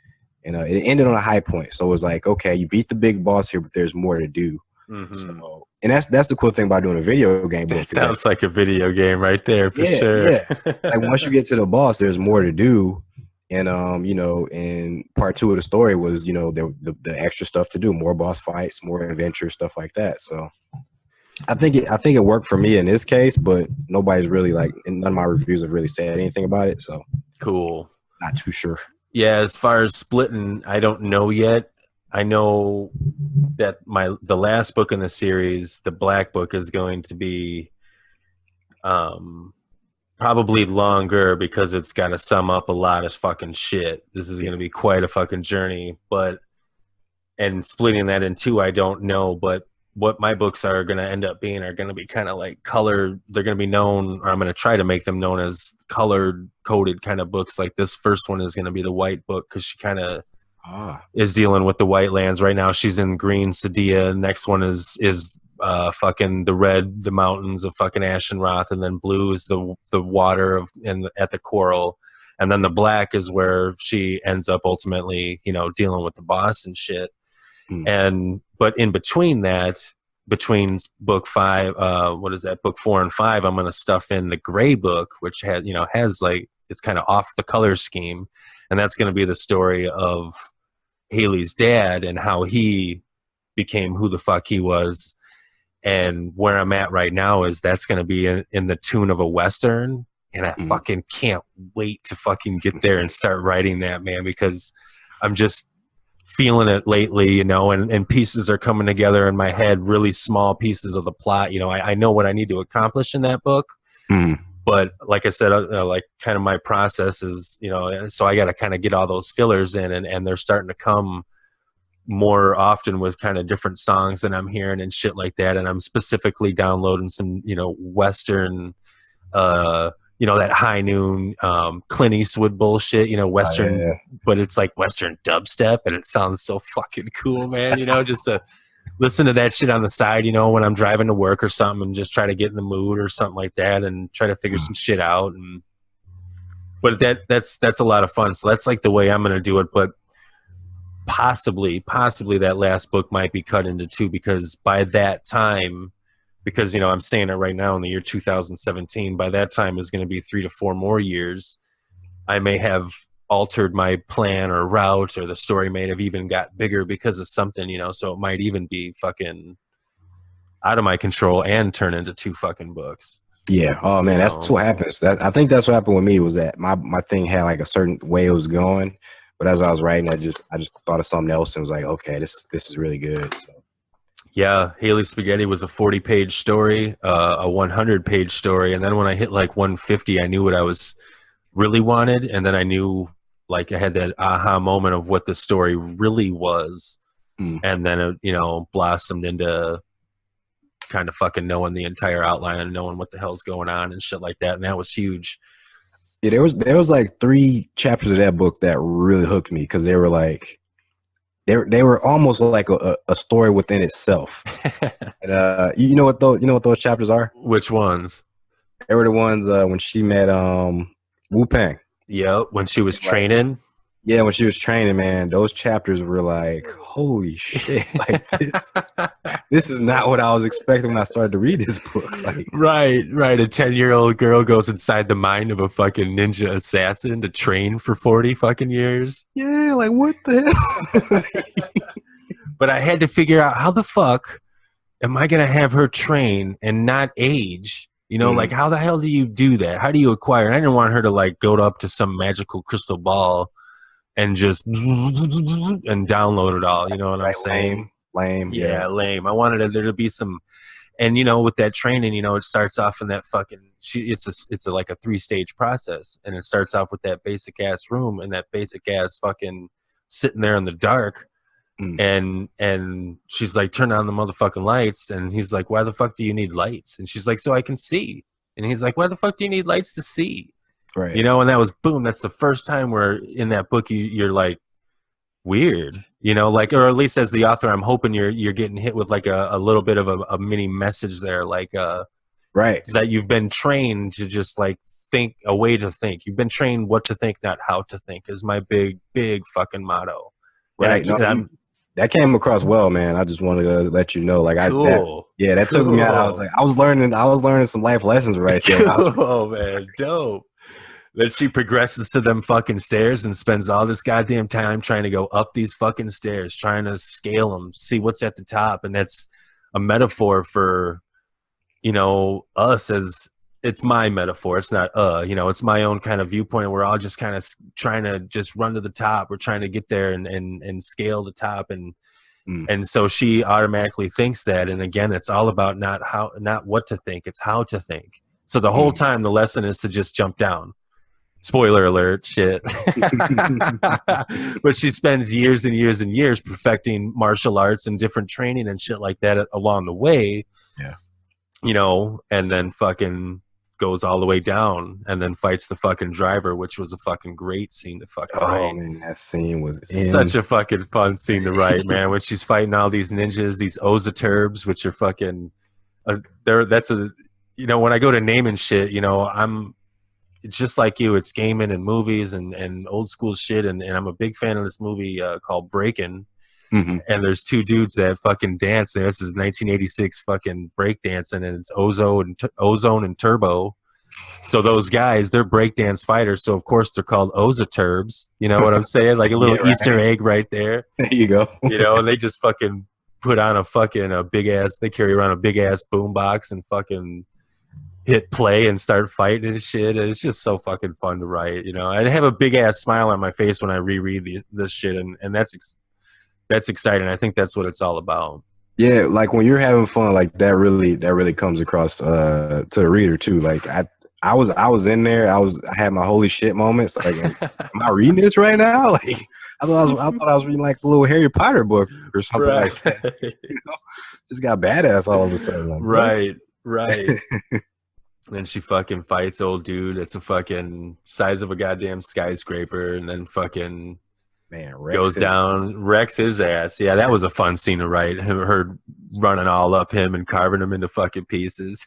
[SPEAKER 3] and it ended on a high point. So it was like, okay, you beat the big boss here, but there's more to do. Mm-hmm. So, and that's the cool thing about doing a video game.
[SPEAKER 1] That sounds like a video game right there, for sure.
[SPEAKER 3] Yeah. Like once you get to the boss, there's more to do. And and part 2 of the story was, the extra stuff to do, more boss fights, more adventure, stuff like that. So I think it worked for me in this case, but nobody's really like, and none of my reviews have really said anything about it. So
[SPEAKER 1] cool.
[SPEAKER 3] Not too sure.
[SPEAKER 1] Yeah, as far as splitting, I don't know yet. I know that the last book in the series, the Black Book, is going to be Probably longer because it's got to sum up a lot of fucking shit. This is going to be quite a fucking journey, and splitting that in two, I don't know, but what my books are going to end up being are going to be kind of like colored. They're going to be known, or I'm going to try to make them known as colored coded kind of books. Like this first one is going to be the white book because she kind of is dealing with the white lands right now. She's in green Sadia. Next one is fucking the red, the mountains of fucking Ashenroth, and then blue is the water at the coral, and then the black is where she ends up ultimately, dealing with the boss and shit. But in between that, between book 5, book 4 and 5, I'm going to stuff in the gray book, which has like, it's kind of off the color scheme. And that's going to be the story of Haley's dad and how he became who the fuck he was. And where I'm at right now is that's going to be in the tune of a Western. And I fucking can't wait to fucking get there and start writing that, man, because I'm just feeling it lately, and pieces are coming together in my head, really small pieces of the plot. I know what I need to accomplish in that book, but like I said, like kind of my process is, so I got to kind of get all those fillers in, and they're starting to come more often with kind of different songs that I'm hearing and shit like that. And I'm specifically downloading some, Western, that High Noon, Clint Eastwood bullshit, Western, but it's like Western dubstep, and it sounds so fucking cool, man. Just to listen to that shit on the side, when I'm driving to work or something, and just try to get in the mood or something like that, and try to figure some shit out. But that's a lot of fun. So that's like the way I'm gonna do it. But possibly that last book might be cut into 2, because by that time. Because, I'm saying it right now in the year 2017, by that time is going to be 3 to 4 more years. I may have altered my plan or route, or the story may have even got bigger because of something, so it might even be fucking out of my control and turn into 2 fucking books.
[SPEAKER 3] Yeah. Oh man, that's what happens. I think that's what happened with me, was that my thing had like a certain way it was going, but as I was writing, I just thought of something else and was like, okay, this is really good. So.
[SPEAKER 1] Yeah, Haley Spaghetti was a 40-page story, a 100-page story, and then when I hit like 150, I knew what I was really wanted, and then I knew, like, I had that aha moment of what the story really was, and then it, blossomed into kind of fucking knowing the entire outline and knowing what the hell's going on and shit like that, and that was huge.
[SPEAKER 3] Yeah, there was like 3 chapters of that book that really hooked me, because they were like. They were almost like a story within itself. And you know what those chapters are?
[SPEAKER 1] Which ones?
[SPEAKER 3] They were the ones when she met Wu Peng.
[SPEAKER 1] Yeah, when she was training.
[SPEAKER 3] Yeah, when she was training, man, those chapters were like, holy shit! Like this is not what I was expecting when I started to read this book. Like,
[SPEAKER 1] right. A 10-year-old girl goes inside the mind of a fucking ninja assassin to train for 40 fucking years.
[SPEAKER 3] Yeah, like what the hell?
[SPEAKER 1] But I had to figure out, how the fuck am I gonna have her train and not age? Like, how the hell do you do that? How do you acquire? I didn't want her to like go up to some magical crystal ball and just and download it all, you know what I'm saying?
[SPEAKER 3] Lame.
[SPEAKER 1] Yeah, lame. I wanted there to be some, and with that training, it starts off in that fucking. It's like a 3-stage process, and it starts off with that basic ass room and that basic ass fucking sitting there in the dark, and she's like, turn on the motherfucking lights, and he's like, why the fuck do you need lights? And she's like, so I can see, and he's like, why the fuck do you need lights to see?
[SPEAKER 3] Right.
[SPEAKER 1] And that was boom. That's the first time where in that book you're like, weird, like, or at least as the author, I'm hoping you're getting hit with like a little bit of a mini message there, like
[SPEAKER 3] right, that
[SPEAKER 1] you've been trained to just like think a way to think. You've been trained what to think, not how to think, is my big fucking motto.
[SPEAKER 3] Right. That came across well, man. I just wanted to let you know, like,
[SPEAKER 1] cool.
[SPEAKER 3] that took me out. I was like, I was learning some life lessons right there.
[SPEAKER 1] Oh man, dope. Then she progresses to them fucking stairs and spends all this goddamn time trying to go up these fucking stairs, trying to scale them, see what's at the top. And that's a metaphor for, us, as it's my metaphor. It's not, it's my own kind of viewpoint. We're all just kind of trying to just run to the top. We're trying to get there and scale the top. And so she automatically thinks that. And again, it's all about not what to think. It's how to think. So the whole time the lesson is to just jump down. Spoiler alert, shit. But she spends years and years and years perfecting martial arts and different training and shit like that along the way.
[SPEAKER 3] Yeah.
[SPEAKER 1] You know, and then fucking goes all the way down and then fights the fucking driver, which was a fucking great scene to fucking write.
[SPEAKER 3] Man, that scene was
[SPEAKER 1] such a fucking fun scene to write, man. When she's fighting all these ninjas, these Ozoturbs, which are fucking that's a, you know, when I go to naming shit, you know, it's just like you, it's gaming and movies and old school shit, and I'm a big fan of this movie called Breakin'. And there's two dudes that fucking dance there. This is 1986 fucking break dancing, and it's Ozone and Turbo. So those guys, they're breakdance fighters, so of course they're called Ozoturbs. You know what I'm saying? Like a little Easter egg right there.
[SPEAKER 3] There you go.
[SPEAKER 1] You know, and they just fucking put on a big ass. They carry around a big ass boombox and fucking hit play and start fighting and shit. It's just so fucking fun to write. You know, I have a big ass smile on my face when I reread this shit, and that's exciting. I think that's what it's all about.
[SPEAKER 3] Yeah, like when you're having fun, like that really comes across to the reader too. Like I was in there. I had my holy shit moments. Like, am I reading this right now? Like, I thought I was reading like the little Harry Potter book or something like that. You know? Just got badass all of a sudden. Like,
[SPEAKER 1] right. Then she fucking fights old dude. It's a fucking size of a goddamn skyscraper, and then fucking goes down, wrecks his ass. Yeah, that was a fun scene to write. Her running all up him and carving him into fucking pieces.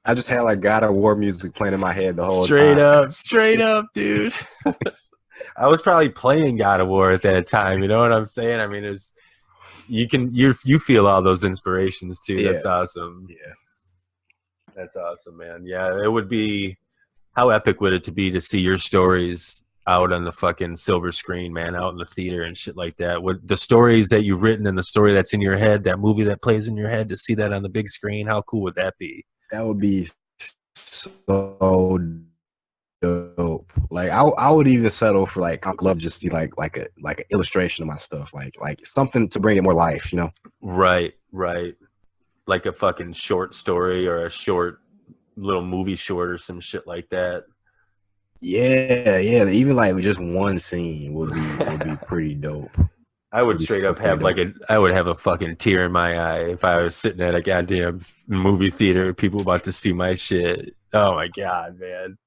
[SPEAKER 3] I just had like God of War music playing in my head the whole time.
[SPEAKER 1] Straight up, dude. I was probably playing God of War at that time. You know what I'm saying? I mean, you feel all those inspirations too. Yeah. That's awesome.
[SPEAKER 3] Yeah,
[SPEAKER 1] that's awesome, man. Yeah, it would be. How epic would it be to see your stories out on the fucking silver screen, man, out in the theater and shit like that? With the stories that you've written and the story that's in your head, that movie that plays in your head, to see that on the big screen, how cool would that be?
[SPEAKER 3] That would be so dope. Like I would even settle for like, I'd love to just see like an illustration of my stuff, like something to bring it more life, you know?
[SPEAKER 1] Right. Like a fucking short story or a short little movie short or some shit like that.
[SPEAKER 3] Yeah. Even like just one scene would be pretty dope.
[SPEAKER 1] I would straight up have I would have a fucking tear in my eye if I was sitting at a goddamn movie theater, people about to see my shit. Oh my god, man!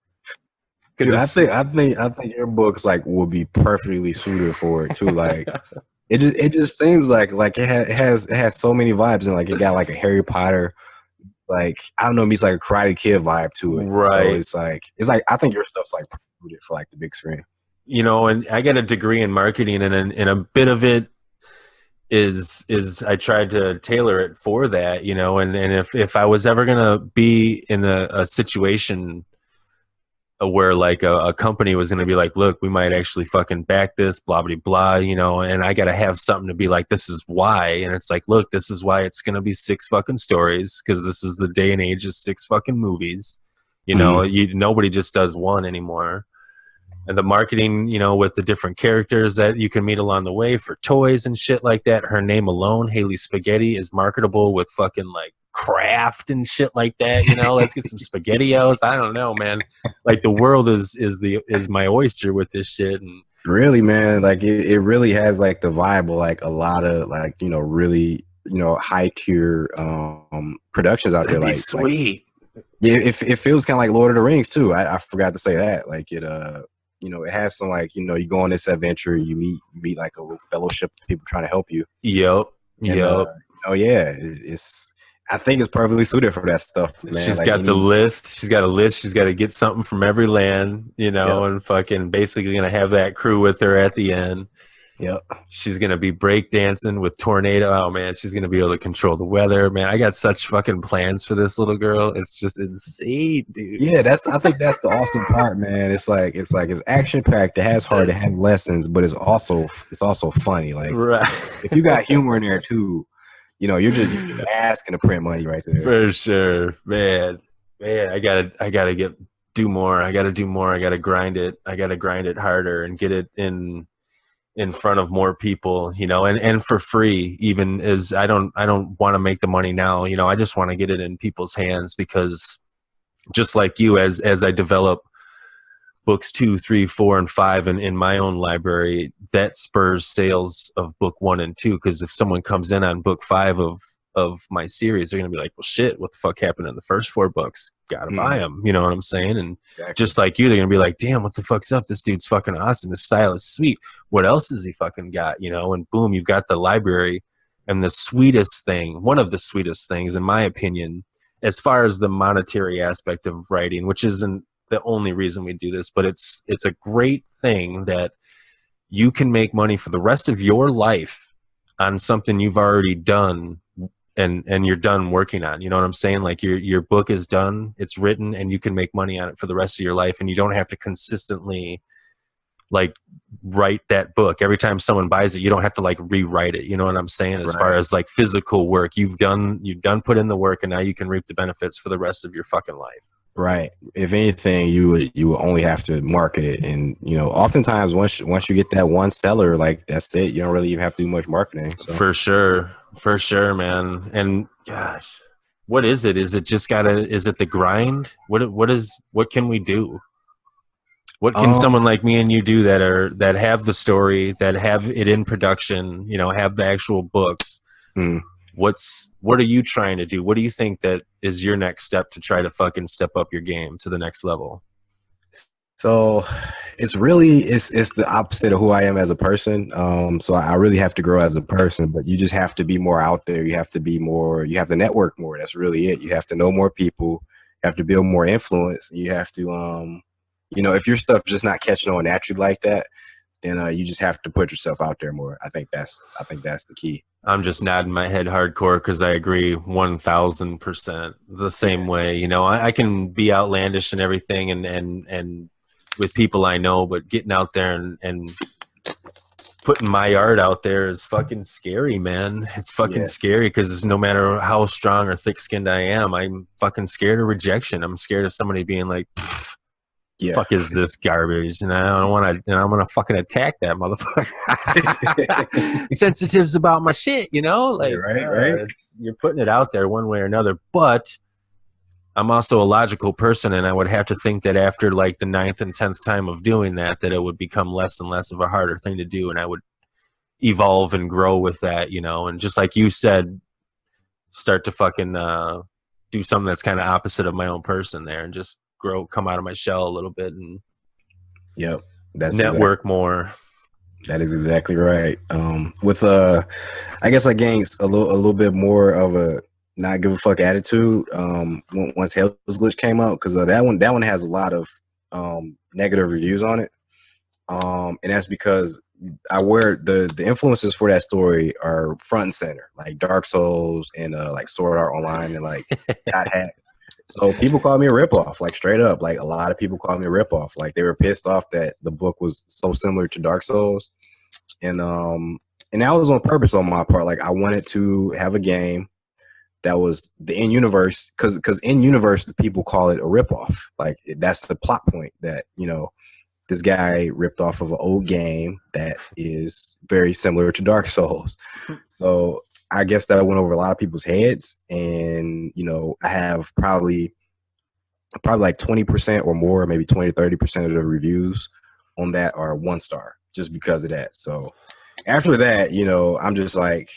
[SPEAKER 3] Dude, I think your books like would be perfectly suited for it too. Like it just seems like it has so many vibes, and like it got like a Harry Potter. Like, I don't know, meets like a Karate Kid vibe to it.
[SPEAKER 1] Right.
[SPEAKER 3] So it's like I think your stuff's like suited for like the big screen.
[SPEAKER 1] You know, and I got a degree in marketing, and a bit of it is I tried to tailor it for that, you know, and if I was ever gonna be in a situation where like a company was gonna be like, look, we might actually fucking back this, blah blah blah, you know, and I gotta have something to be like, this is why, and it's like, look, this is why it's gonna be 6 fucking stories, because this is the day and age of 6 fucking movies, you know. Nobody just does one anymore. And the marketing, you know, with the different characters that you can meet along the way for toys and shit like that. Her name alone, Haley Spaghetti, is marketable with fucking like Kraft and shit like that. You know, let's get some SpaghettiOs. I don't know, man. Like the world is my oyster with this shit. And
[SPEAKER 3] really, man, like it really has like the vibe of like a lot of like, you know, really, you know, high tier productions out there. Like
[SPEAKER 1] sweet.
[SPEAKER 3] Like, yeah, it feels kind of like Lord of the Rings too. I forgot to say that. Like it you know, it has some like, you know, you go on this adventure, you meet like a little fellowship of people trying to help you.
[SPEAKER 1] Yep.
[SPEAKER 3] Oh yeah, I think it's perfectly suited for that stuff, man.
[SPEAKER 1] She's like, got the list. She's got a list. She's got to get something from every land, you know, and fucking basically gonna have that crew with her at the end.
[SPEAKER 3] Yep. She's
[SPEAKER 1] gonna be breakdancing with Tornado. Oh man, she's gonna be able to control the weather. Man, I got such fucking plans for this little girl. It's just insane, dude.
[SPEAKER 3] Yeah, I think that's the awesome part, man. It's action packed. It has heart. It has lessons, but it's also funny. Like,
[SPEAKER 1] right.
[SPEAKER 3] If you got humor in there too, you know, you're just asking to print money right there.
[SPEAKER 1] For sure, man. I gotta do more. I gotta grind it. I gotta grind it harder and get it in front of more people, you know, and for free, even as I don't want to make the money now, you know, I just want to get it in people's hands, because just like you, as I develop books 2, 3, 4, and 5 in my own library, that spurs sales of book 1 and 2. Because if someone comes in on book 5 of my series, they're gonna be like, well, shit, what the fuck happened in the first 4 books? Gotta buy them. You know what I'm saying? And just like you, they're gonna be like, damn, what the fuck's up? This dude's fucking awesome. His style is sweet. What else has he fucking got? You know, and boom, you've got the library. And the sweetest thing, one of the sweetest things, in my opinion, as far as the monetary aspect of writing, which isn't the only reason we do this, but it's a great thing that you can make money for the rest of your life on something you've already done and you're done working on. You know what I'm saying? Like your book is done, it's written, and you can make money on it for the rest of your life, and you don't have to consistently like write that book. Every time someone buys it, you don't have to like rewrite it. You know what I'm saying? As far as like physical work, you've done put in the work, and now you can reap the benefits for the rest of your fucking life.
[SPEAKER 3] Right. If anything, you would only have to market it, and you know, oftentimes once you get that one seller, like that's it. You don't really even have to do much marketing. So.
[SPEAKER 1] For sure, man. And gosh, what is it? Is it just is it the grind? What can we do? What can someone like me and you do that have the story, that have it in production, you know, have the actual books? What are you trying to do? What do you think that is your next step to try to fucking step up your game to the next level?
[SPEAKER 3] So it's the opposite of who I am as a person. So I really have to grow as a person, but you just have to be more out there. You have to network more. That's really it. You have to know more people. You have to build more influence. You have to, you know, if your stuff just not catching on naturally like that, then you just have to put yourself out there more. I think that's the key.
[SPEAKER 1] I'm just nodding my head hardcore because I agree 1,000% the same way. You know, I can be outlandish and everything and with people I know, but getting out there and putting my art out there is fucking scary, man. It's fucking scary because no matter how strong or thick-skinned I am, I'm fucking scared of rejection. I'm scared of somebody being like, fuck is this garbage? And I don't want to, and I'm going to fucking attack that motherfucker. Sensitive's about my shit, you know? Like,
[SPEAKER 3] right.
[SPEAKER 1] You're putting it out there one way or another, but I'm also a logical person, and I would have to think that after like the 9th and 10th time of doing that it would become less and less of a harder thing to do, and I would evolve and grow with that, you know? And just like you said, start to fucking do something that's kind of opposite of my own person there, and just come out of my shell a little bit and
[SPEAKER 3] that's
[SPEAKER 1] network more.
[SPEAKER 3] That is exactly right. With I guess I gained a little bit more of a not give a fuck attitude once Hell's Glitch came out, because that one has a lot of negative reviews on it, and that's because I wear the influences for that story are front and center, like Dark Souls and like Sword Art Online and like God Hack. So people call me a ripoff, like straight up. Like a lot of people call me a ripoff. Like they were pissed off that the book was so similar to Dark Souls, and that was on purpose on my part. Like I wanted to have a game that was the in-universe, because in-universe the people call it a ripoff. Like that's the plot point that, you know, this guy ripped off of an old game that is very similar to Dark Souls. So I guess that went over a lot of people's heads, and you know, I have probably like 20% or more, maybe 20 to 30% of the reviews on that are 1 star, just because of that. So after that, you know, I'm just like,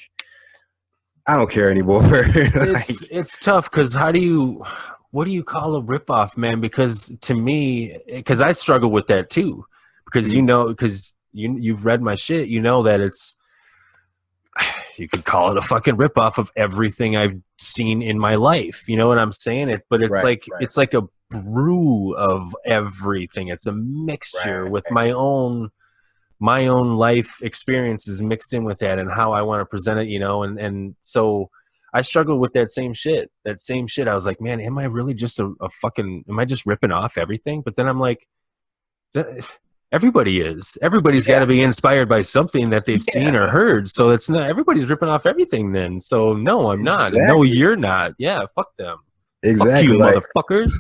[SPEAKER 3] I don't care anymore.
[SPEAKER 1] It's tough because what do you call a ripoff, man? Because to me, because I struggle with that too, because you know, because you've read my shit, you know that you could call it a fucking ripoff of everything I've seen in my life. You know what I'm saying? But it's it's like a brew of everything. It's a mixture with my own life experiences mixed in with that and how I want to present it, you know? And so I struggled with that same shit. I was like, man, am I really just am I just ripping off everything? But then I'm like, everybody's got to be inspired by something that they've seen or heard. So it's not, everybody's ripping off everything then. So no, I'm not. Exactly. No, you're not. Yeah. Fuck them.
[SPEAKER 3] Exactly.
[SPEAKER 1] Fuck you, motherfuckers.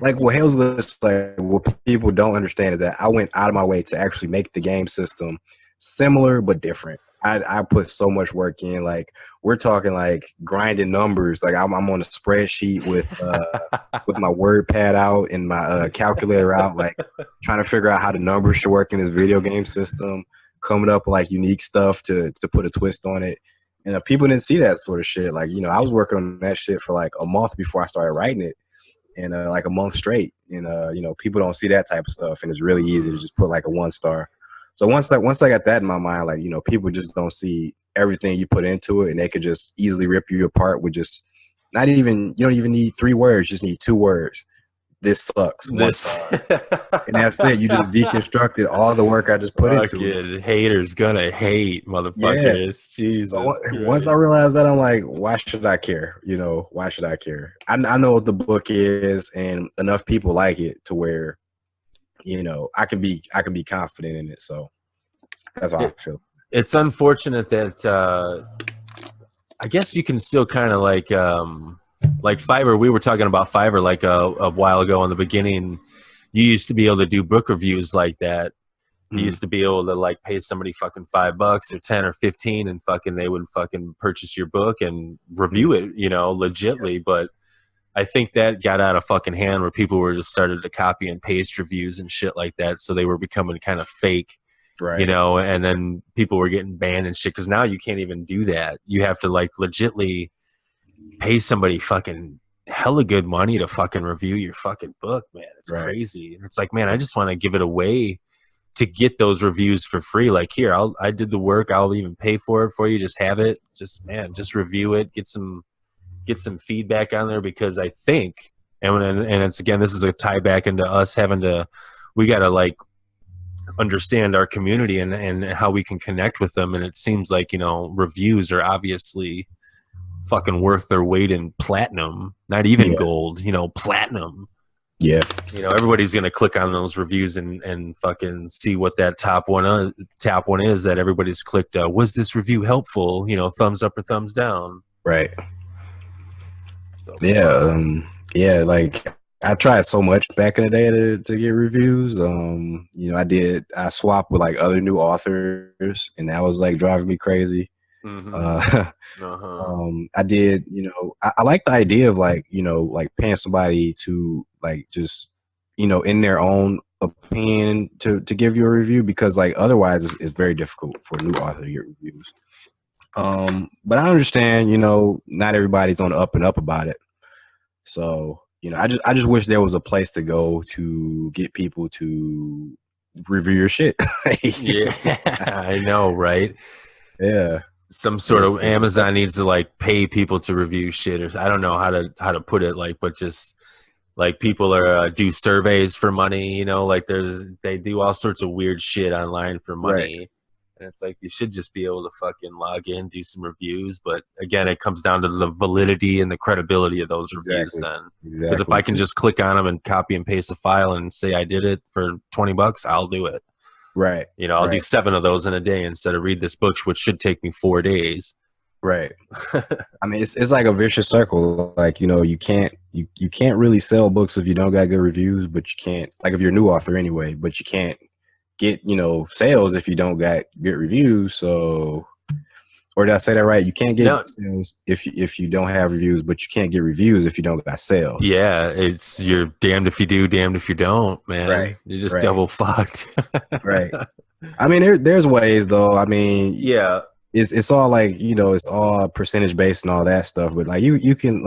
[SPEAKER 3] Like what Hell's Glitch, like what people don't understand is that I went out of my way to actually make the game system similar but different. I put so much work in. Like we're talking like grinding numbers. Like I'm on a spreadsheet with my word pad out and my calculator out, like trying to figure out how the numbers should work in this video game system, coming up with like unique stuff to put a twist on it. And people didn't see that sort of shit. Like, you know, I was working on that shit for like a month before I started writing it, and like a month straight. And you know, people don't see that type of stuff, and it's really easy to just put like a 1-star. So once I got that in my mind, like, you know, people just don't see everything you put into it, and they could just easily rip you apart with just not even, you don't even need 3 words, just need 2 words. This sucks.
[SPEAKER 1] This
[SPEAKER 3] And that's it. You just deconstructed all the work I just put into it.
[SPEAKER 1] Haters gonna hate, motherfuckers. Yeah. Jesus.
[SPEAKER 3] So once I realized that, I'm like, why should I care? You know, why should I care? I know what the book is, and enough people like it to where, you know, I can be confident in it. So that's how I feel.
[SPEAKER 1] It's unfortunate that I guess you can still kind of like Fiverr. We were talking about Fiverr like a while ago in the beginning. You used to be able to do book reviews like that. You used to be able to like pay somebody fucking $5 or 10 or 15 and fucking they would fucking purchase your book and review it, you know, legitly. But I think that got out of fucking hand where people were just started to copy and paste reviews and shit like that. So they were becoming kind of fake, right? You know, and then people were getting banned and shit. Cause now you can't even do that. You have to like legitly pay somebody fucking hella good money to fucking review your fucking book, man. It's crazy. And it's like, man, I just want to give it away to get those reviews for free. Like, here, I did the work. I'll even pay for it for you. Just have it. Just review it. Get some feedback on there, because I think, and it's, again, this is a tie back into us we got to like understand our community and how we can connect with them. And it seems like, you know, reviews are obviously fucking worth their weight in platinum, not even gold, you know, platinum. Yeah. You know, everybody's going to click on those reviews and fucking see what that top one is that everybody's clicked. Was this review helpful? You know, thumbs up or thumbs down. Right. So, yeah. Like I tried so much back in the day to get reviews. You know, I swapped with like other new authors, and that was like driving me crazy. I did, you know, I like the idea of like, you know, like paying somebody to like just, you know, in their own opinion to give you a review, because like otherwise it's very difficult for a new author to get reviews. But I understand, you know, not everybody's on the up and up about it. So, you know, I just wish there was a place to go to get people to review your shit. Yeah, I know, right?
[SPEAKER 3] Yeah.
[SPEAKER 1] Some sort of Amazon needs to like pay people to review shit, or I don't know how to put it, like, but just like people are do surveys for money, you know, like they do all sorts of weird shit online for money. Right. And it's like, you should just be able to fucking log in, do some reviews. But again, it comes down to the validity and the credibility of those reviews then. Because if I can just click on them and copy and paste a file and say I did it for $20, I'll do it. Right. You know, I'll do 7 of those in a day instead of read this book, which should take me 4 days. Right.
[SPEAKER 3] I mean, it's like a vicious circle. Like, you know, you can't really sell books if you don't got good reviews, but you can't, like, if you're a new author anyway, but you can't get, you know, sales if you don't got good reviews. So, or did I say that right? You can't get sales if you don't have reviews, but you can't get reviews if you don't got sales.
[SPEAKER 1] Yeah, you're damned if you do, damned if you don't, man. Right. You're just double fucked.
[SPEAKER 3] Right. I mean, there's ways though. I mean,
[SPEAKER 1] yeah,
[SPEAKER 3] it's all like, you know, it's all percentage based and all that stuff. But like you can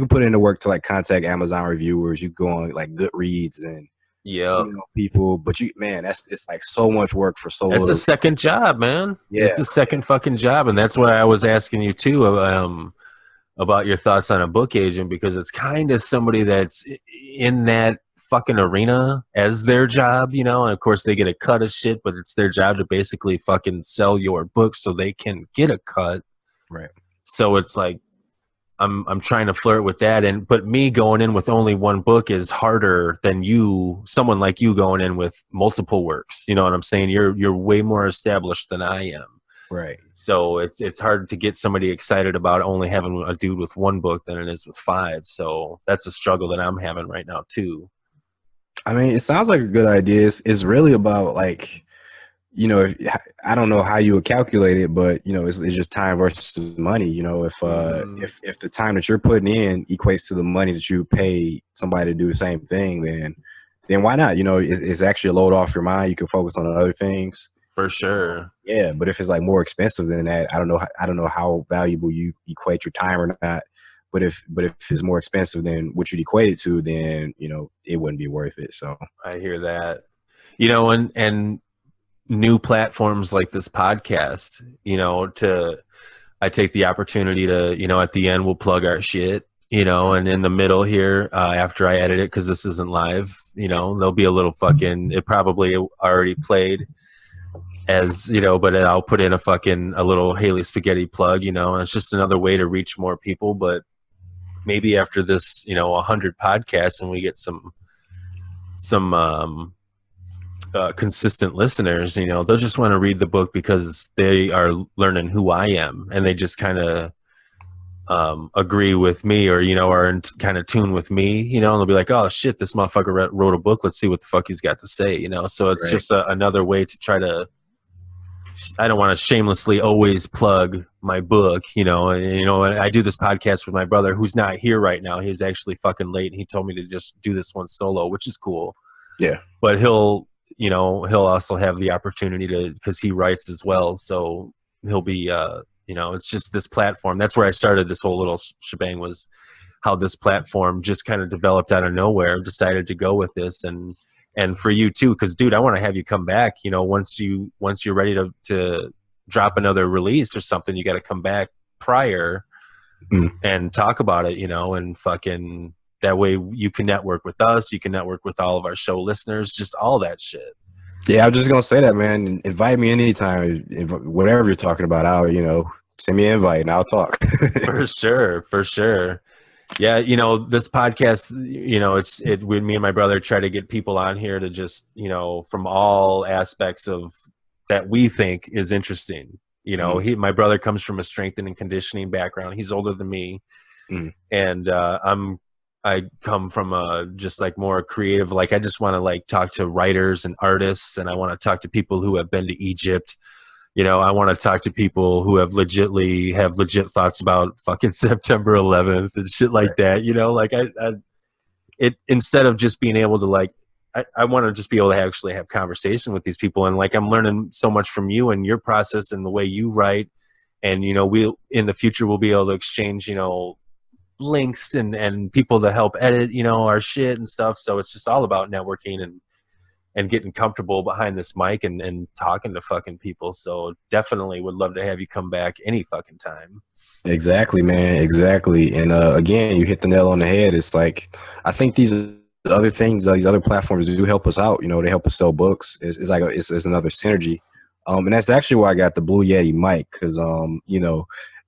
[SPEAKER 3] put in the work to like contact Amazon reviewers. You go on like Goodreads and you know, people, but it's like so much work for so little.
[SPEAKER 1] It's a second job, man. Yeah, it's a second fucking job, and that's why I was asking you too about your thoughts on a book agent, because it's kind of somebody that's in that fucking arena as their job, you know. And of course they get a cut of shit, but it's their job to basically fucking sell your book so they can get a cut.
[SPEAKER 3] Right.
[SPEAKER 1] So it's like I'm trying to flirt with that, but me going in with only one book is harder than someone like you going in with multiple works. You know what I'm saying? You're way more established than I am.
[SPEAKER 3] Right.
[SPEAKER 1] So it's hard to get somebody excited about only having a dude with one book than it is with 5. So that's a struggle that I'm having right now too.
[SPEAKER 3] I mean, it sounds like a good idea. It's really about like you know, I don't know how you would calculate it, but you know, it's just time versus money. You know, if the time that you're putting in equates to the money that you pay somebody to do the same thing, then why not? You know, it's actually a load off your mind. You can focus on other things.
[SPEAKER 1] For sure.
[SPEAKER 3] Yeah, but if it's like more expensive than that, I don't know how valuable you equate your time or not. But if it's more expensive than what you'd equate it to, then you know it wouldn't be worth it. So
[SPEAKER 1] I hear that. You know, and new platforms like this podcast, you know, I take the opportunity to, you know, at the end we'll plug our shit, you know, and in the middle here, after I edit it, because this isn't live, you know, there'll be a little fucking, it probably already played as, you know, but I'll put in a little Haley Spaghetti plug, you know, and it's just another way to reach more people. But maybe after this, you know, 100 podcasts and we get some consistent listeners, you know, they'll just want to read the book because they are learning who I am, and they just kind of agree with me, or you know, are in kind of tune with me, you know, and they'll be like, oh shit, this motherfucker wrote a book, let's see what the fuck he's got to say, you know. So it's just another way to try to, I don't want to shamelessly always plug my book, you know. And you know, I do this podcast with my brother who's not here right now. He's actually fucking late, and he told me to just do this one solo, which is cool.
[SPEAKER 3] Yeah,
[SPEAKER 1] but he'll also have the opportunity to, because he writes as well, so he'll be you know, it's just this platform. That's where I started this whole little shebang, was how this platform just kind of developed out of nowhere. Decided to go with this, and for you too, because dude, I want to have you come back, you know, once you're ready to drop another release or something, you got to come back prior and talk about it, you know, and fucking that way you can network with us, you can network with all of our show listeners, just all that shit.
[SPEAKER 3] Yeah, I'm just gonna say that, man. Invite me anytime, whatever you're talking about. I'll, you know, send me an invite and I'll talk.
[SPEAKER 1] For sure. Yeah, you know, this podcast, you know, when me and my brother try to get people on here to just, you know, from all aspects of that we think is interesting. You know, my brother comes from a strength and conditioning background. He's older than me, and I come from just like more creative. Like I just want to like talk to writers and artists, and I want to talk to people who have been to Egypt. You know, I want to talk to people who have legit thoughts about fucking September 11th and shit like that. You know, like it instead of just being able to like, I want to just be able to actually have conversation with these people. And like, I'm learning so much from you and your process and the way you write. And, you know, in the future, we'll be able to exchange, you know, links and people to help edit, you know, our shit and stuff. So it's just all about networking and getting comfortable behind this mic and talking to fucking people. So definitely would love to have you come back any fucking time.
[SPEAKER 3] Exactly, man. Exactly. And again, you hit the nail on the head. It's like, I think these other things, these other platforms do help us out. You know, they help us sell books. It's like it's another synergy. And that's actually why I got the Blue Yeti mic, because you know,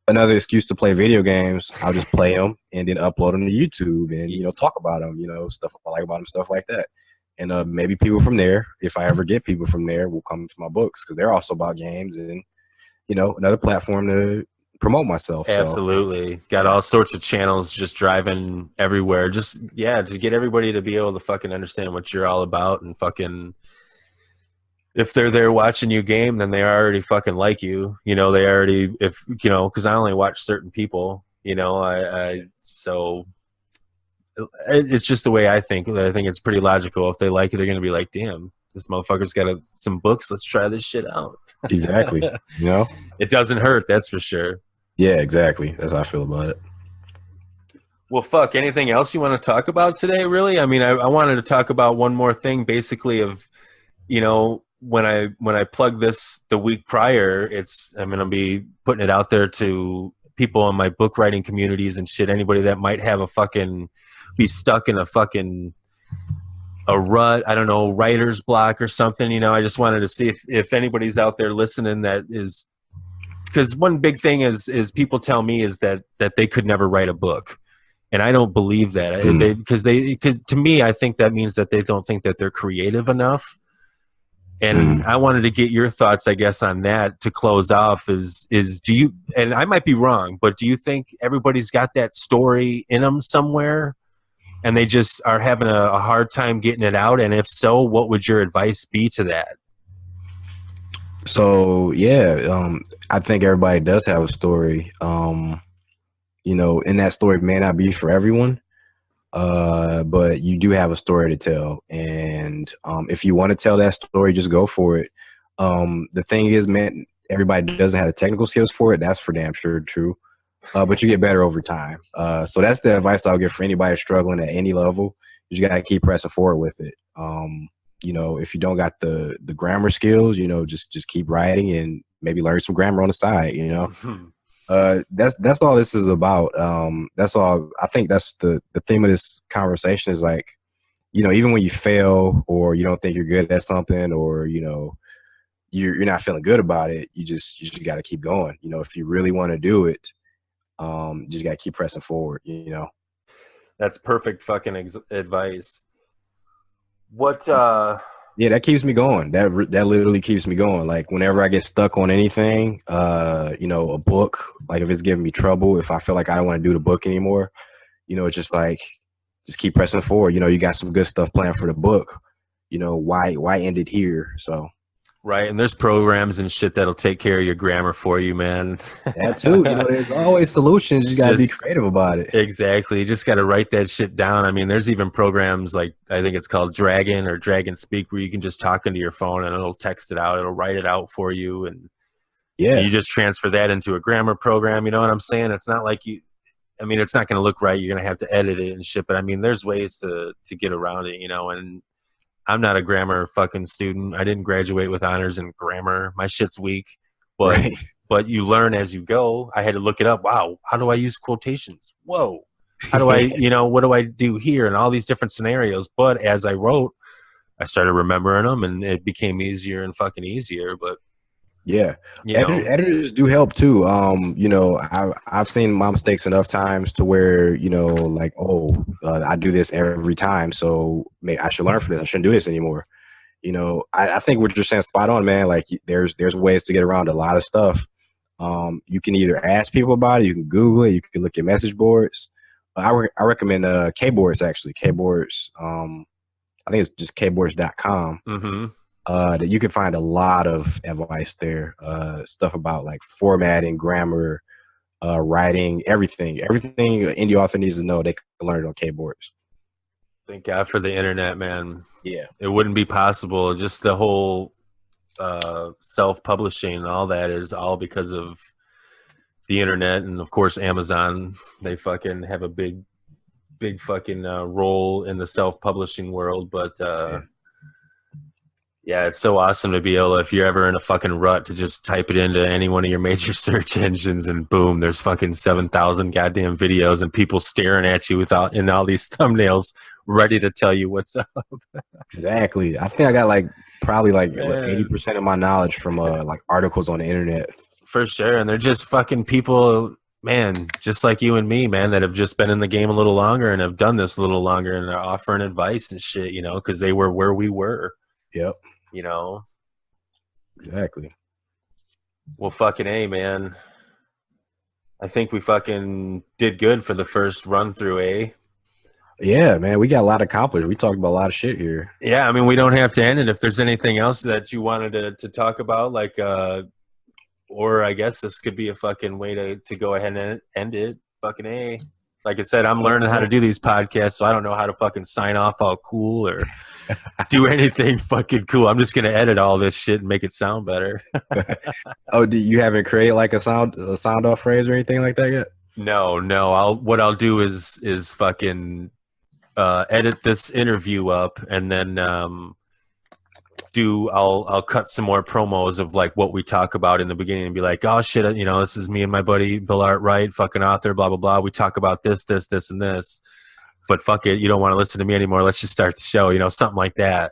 [SPEAKER 3] another excuse to play video games. I'll just play them and then upload them to YouTube and, you know, talk about them, you know, stuff I like about them, stuff like that. And maybe people from there, if I ever get people from there, will come to my books, because they're also about games, and, you know, another platform to promote myself.
[SPEAKER 1] Absolutely. So, got all sorts of channels just driving everywhere. Just, yeah, to get everybody to be able to fucking understand what you're all about, and fucking, if they're there watching you game, then they already fucking like you. You know, they already, if, you know, because I only watch certain people, you know, so it's just the way I think. I think it's pretty logical. If they like it, they're going to be like, damn, this motherfucker's got some books. Let's try this shit out.
[SPEAKER 3] Exactly. You know,
[SPEAKER 1] it doesn't hurt. That's for sure.
[SPEAKER 3] Yeah, exactly. That's how I feel about it.
[SPEAKER 1] Well, fuck, anything else you want to talk about today, really? I mean, I wanted to talk about one more thing, basically, of, you know, when I plug this the week prior, I'm going to be putting it out there to people in my book writing communities and shit, anybody that might have be stuck in a rut, I don't know, writer's block or something. You know, I just wanted to see if anybody's out there listening that is, because one big thing is people tell me is that they could never write a book. And I don't believe that, because to me, I think that means that they don't think that they're creative enough. And I wanted to get your thoughts, I guess, on that to close off. Is do you, and I might be wrong, but do you think everybody's got that story in them somewhere, and they just are having a hard time getting it out? And if so, what would your advice be to that?
[SPEAKER 3] So yeah, I think everybody does have a story. And that story may not be for everyone, but you do have a story to tell. And if you want to tell that story, just go for it. The thing is, man, everybody doesn't have the technical skills for it. That's for damn sure true. But you get better over time. So that's the advice I'll give for anybody struggling at any level. You just gotta keep pressing forward with it. If you don't got the grammar skills, just keep writing and maybe learn some grammar on the side. That's all this is about. That's all. I think that's the theme of this conversation is like, even when you fail or you don't think you're good at something or you're not feeling good about it, you just got to keep going. If you really want to do it, you just got to keep pressing forward.
[SPEAKER 1] That's perfect fucking advice. What?
[SPEAKER 3] Yeah, that keeps me going. That literally keeps me going. Like whenever I get stuck on anything, a book, like if it's giving me trouble, if I feel like I don't want to do the book anymore, it's just like, just keep pressing forward. You got some good stuff planned for the book. Why end it here? So.
[SPEAKER 1] Right, and there's programs and shit that'll take care of your grammar for you, man.
[SPEAKER 3] That too. There's always solutions. You just gotta be creative about it.
[SPEAKER 1] Exactly. You just gotta write that shit down. I mean, there's even programs like, I think it's called Dragon or Dragon Speak, where you can just talk into your phone and it'll text it out. It'll write it out for you, and you just transfer that into a grammar program. You know what I'm saying? It's not like it's not gonna look right. You're gonna have to edit it and shit. But I mean, there's ways to get around it. And I'm not a grammar fucking student. I didn't graduate with honors in grammar. My shit's weak, but you learn as you go. I had to look it up. Wow, how do I use quotations? Whoa, how do I, what do I do here? And all these different scenarios. But as I wrote, I started remembering them, and it became easier and fucking easier. But
[SPEAKER 3] yeah, editors do help too. I've seen my mistakes enough times to where I do this every time, so I should learn from this. I shouldn't do this anymore. I think what you're saying spot on, man. Like there's ways to get around a lot of stuff. You can either ask people about it, you can Google it, you can look at message boards. I recommend Kboards actually. Kboards. I think it's just kboards.com.
[SPEAKER 1] Mm-hmm.
[SPEAKER 3] That you can find a lot of advice there, stuff about like formatting, grammar, writing, everything an indie author needs to know. They can learn it on Kboards.
[SPEAKER 1] Thank God for the internet, man.
[SPEAKER 3] Yeah,
[SPEAKER 1] it wouldn't be possible. Just the whole self-publishing and all that is all because of the internet, and of course Amazon. They fucking have a big fucking role in the self-publishing world, but yeah, it's so awesome to be able, if you're ever in a fucking rut, to just type it into any one of your major search engines and boom, there's fucking 7,000 goddamn videos and people staring at you in all these thumbnails ready to tell you what's up.
[SPEAKER 3] Exactly. I think I got probably 80% of my knowledge from articles on the internet.
[SPEAKER 1] For sure. And they're just fucking people, man, just like you and me, man, that have just been in the game a little longer and have done this a little longer and are offering advice and shit, because they were where we were.
[SPEAKER 3] Yep. Exactly.
[SPEAKER 1] Well, fucking A, man. I think we fucking did good for the first run through, A.
[SPEAKER 3] Yeah, man, we got a lot accomplished. We talked about a lot of shit here.
[SPEAKER 1] Yeah, I mean, we don't have to end it. If there's anything else that you wanted to talk about, or I guess this could be a fucking way to go ahead and end it. Fucking A. Like I said, I'm learning how to do these podcasts, so I don't know how to fucking sign off all cool or do anything fucking cool. I'm just gonna edit all this shit and make it sound better.
[SPEAKER 3] Oh, you haven't created a sound off phrase or anything like that yet?
[SPEAKER 1] No. What I'll do is fucking edit this interview up, and then I'll cut some more promos of what we talk about in the beginning and be like, oh shit, this is me and my buddy Belart Wright, fucking author, blah blah blah. We talk about this, and this, but fuck it, you don't want to listen to me anymore. Let's just start the show, something like that,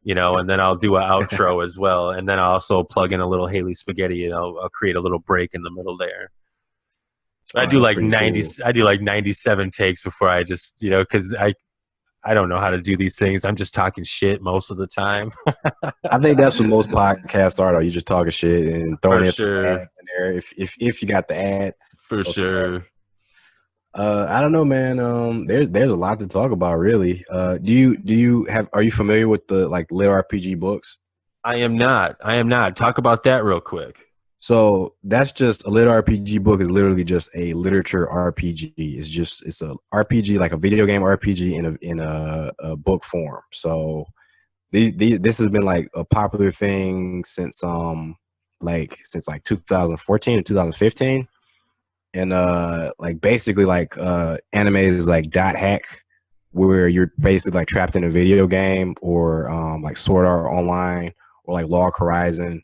[SPEAKER 1] and then I'll do an outro as well, and then I'll also plug in a little Haley Spaghetti, I'll create a little break in the middle there. I do 90. Cool. I do 97 takes before I just, because I don't know how to do these things. I'm just talking shit most of the time.
[SPEAKER 3] I think that's what most podcasts are, though. You just talking shit and throwing in some ads in there. If you got the ads,
[SPEAKER 1] for sure.
[SPEAKER 3] I don't know, man. There's a lot to talk about, really. Are you familiar with the LitRPG books?
[SPEAKER 1] I am not. I am not. Talk about that real quick.
[SPEAKER 3] So that's just a lit RPG book is literally just a literature RPG. It's a RPG, like a video game RPG in a book form. So this has been like a popular thing since since 2014 or 2015. And like basically like anime is like dot hack, where you're basically like trapped in a video game, or like Sword Art Online, or like Log Horizon.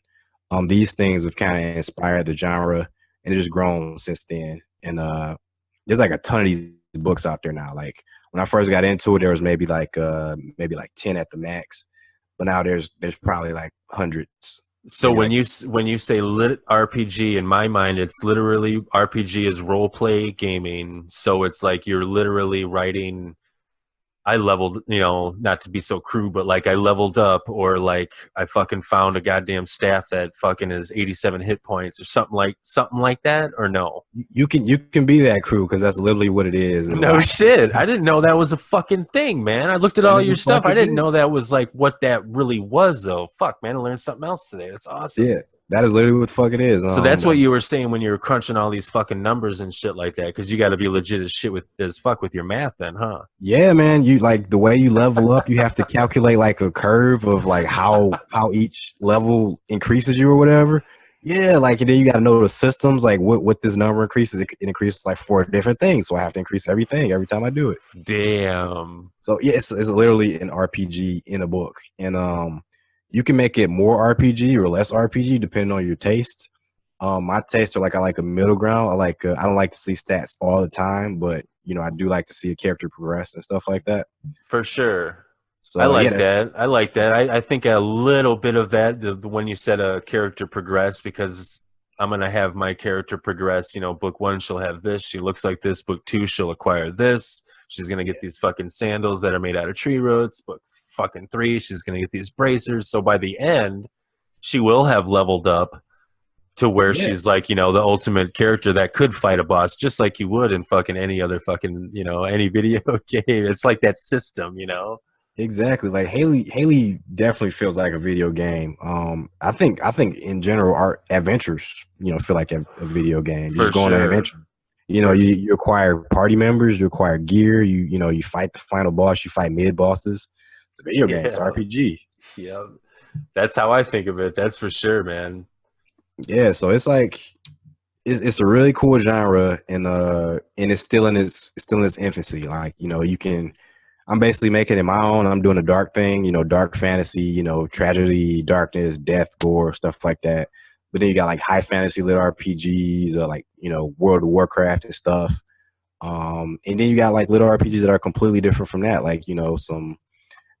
[SPEAKER 3] These things have kind of inspired the genre, and it's just grown since then. And there's like a ton of these books out there now. Like when I first got into it, there was maybe like 10 at the max, but now there's probably like hundreds.
[SPEAKER 1] So when
[SPEAKER 3] like,
[SPEAKER 1] you say lit RPG, in my mind, it's literally RPG is role play gaming. So it's like you're literally writing. I leveled, not to be so crude, but like I leveled up, or like I fucking found a goddamn staff that fucking is 87 hit points, or something like that, or no?
[SPEAKER 3] you can be that crew, because that's literally what it is.
[SPEAKER 1] No
[SPEAKER 3] like,
[SPEAKER 1] shit. I didn't know that was a fucking thing, man. I looked at all your stuff. I didn't know that was like what that really was, though. Fuck, man. I learned something else today. That's awesome.
[SPEAKER 3] Yeah, that is literally what the fuck it is.
[SPEAKER 1] So that's what you were saying when you were crunching all these fucking numbers and shit like that, because you got to be legit as shit as fuck with your math, then, huh?
[SPEAKER 3] Yeah, man. You like the way you level up, you have to calculate like a curve of like how each level increases you or whatever. Yeah, like, and then you got to know the systems, like what this number increases. It increases like 4 different things, so I have to increase everything every time I do it.
[SPEAKER 1] Damn.
[SPEAKER 3] So yeah, it's literally an RPG in a book, and you can make it more RPG or less RPG depending on your taste. My tastes are like, I like a middle ground. I don't like to see stats all the time, but I do like to see a character progress and stuff like that.
[SPEAKER 1] For sure.
[SPEAKER 3] So
[SPEAKER 1] I like that. I like that. I think a little bit of that, the when you said a character progress, because I'm going to have my character progress. Book 1, she'll have this. She looks like this. Book 2, she'll acquire this. She's going to get these fucking sandals that are made out of tree roots. Book fucking 3, she's going to get these bracers. So by the end, she will have leveled up to where she's like, the ultimate character that could fight a boss, just like you would in fucking any other fucking, any video game. It's like that system,
[SPEAKER 3] Exactly. Like Haley definitely feels like a video game. I think in general our adventures, feel like a video game. You just go on an adventure. You acquire party members, you acquire gear, you fight the final boss, you fight mid bosses. It's a video game, it's RPG.
[SPEAKER 1] Yeah. That's how I think of it. That's for sure, man.
[SPEAKER 3] Yeah, so it's like it's a really cool genre, and it's still in its infancy. Like, I'm basically making it my own. I'm doing a dark thing, dark fantasy, tragedy, darkness, death, gore, stuff like that. But then you got like high fantasy lit RPGs, or like, World of Warcraft and stuff. And then you got like lit RPGs that are completely different from that. Like, some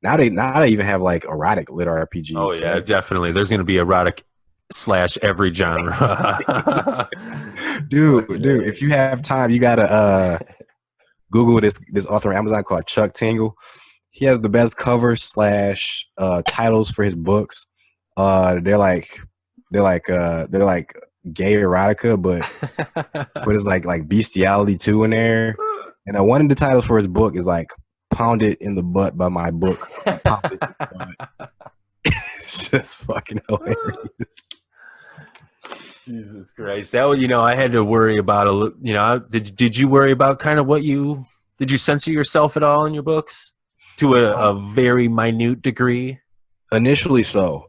[SPEAKER 3] now they even have like erotic lit RPGs.
[SPEAKER 1] Oh yeah, definitely. There's gonna be erotic / every genre.
[SPEAKER 3] dude, if you have time, you gotta Google this author on Amazon called Chuck Tingle. He has the best covers / titles for his books. They're like gay erotica, but it's like bestiality too in there. And one of the titles for his book is like "Pounded in the Butt" by my book. Pounded in the Butt. It's just fucking hilarious.
[SPEAKER 1] Jesus Christ! That was, I had to worry about did you worry about kind of did you censor yourself at all in your books to a very minute degree? Initially,
[SPEAKER 3] so.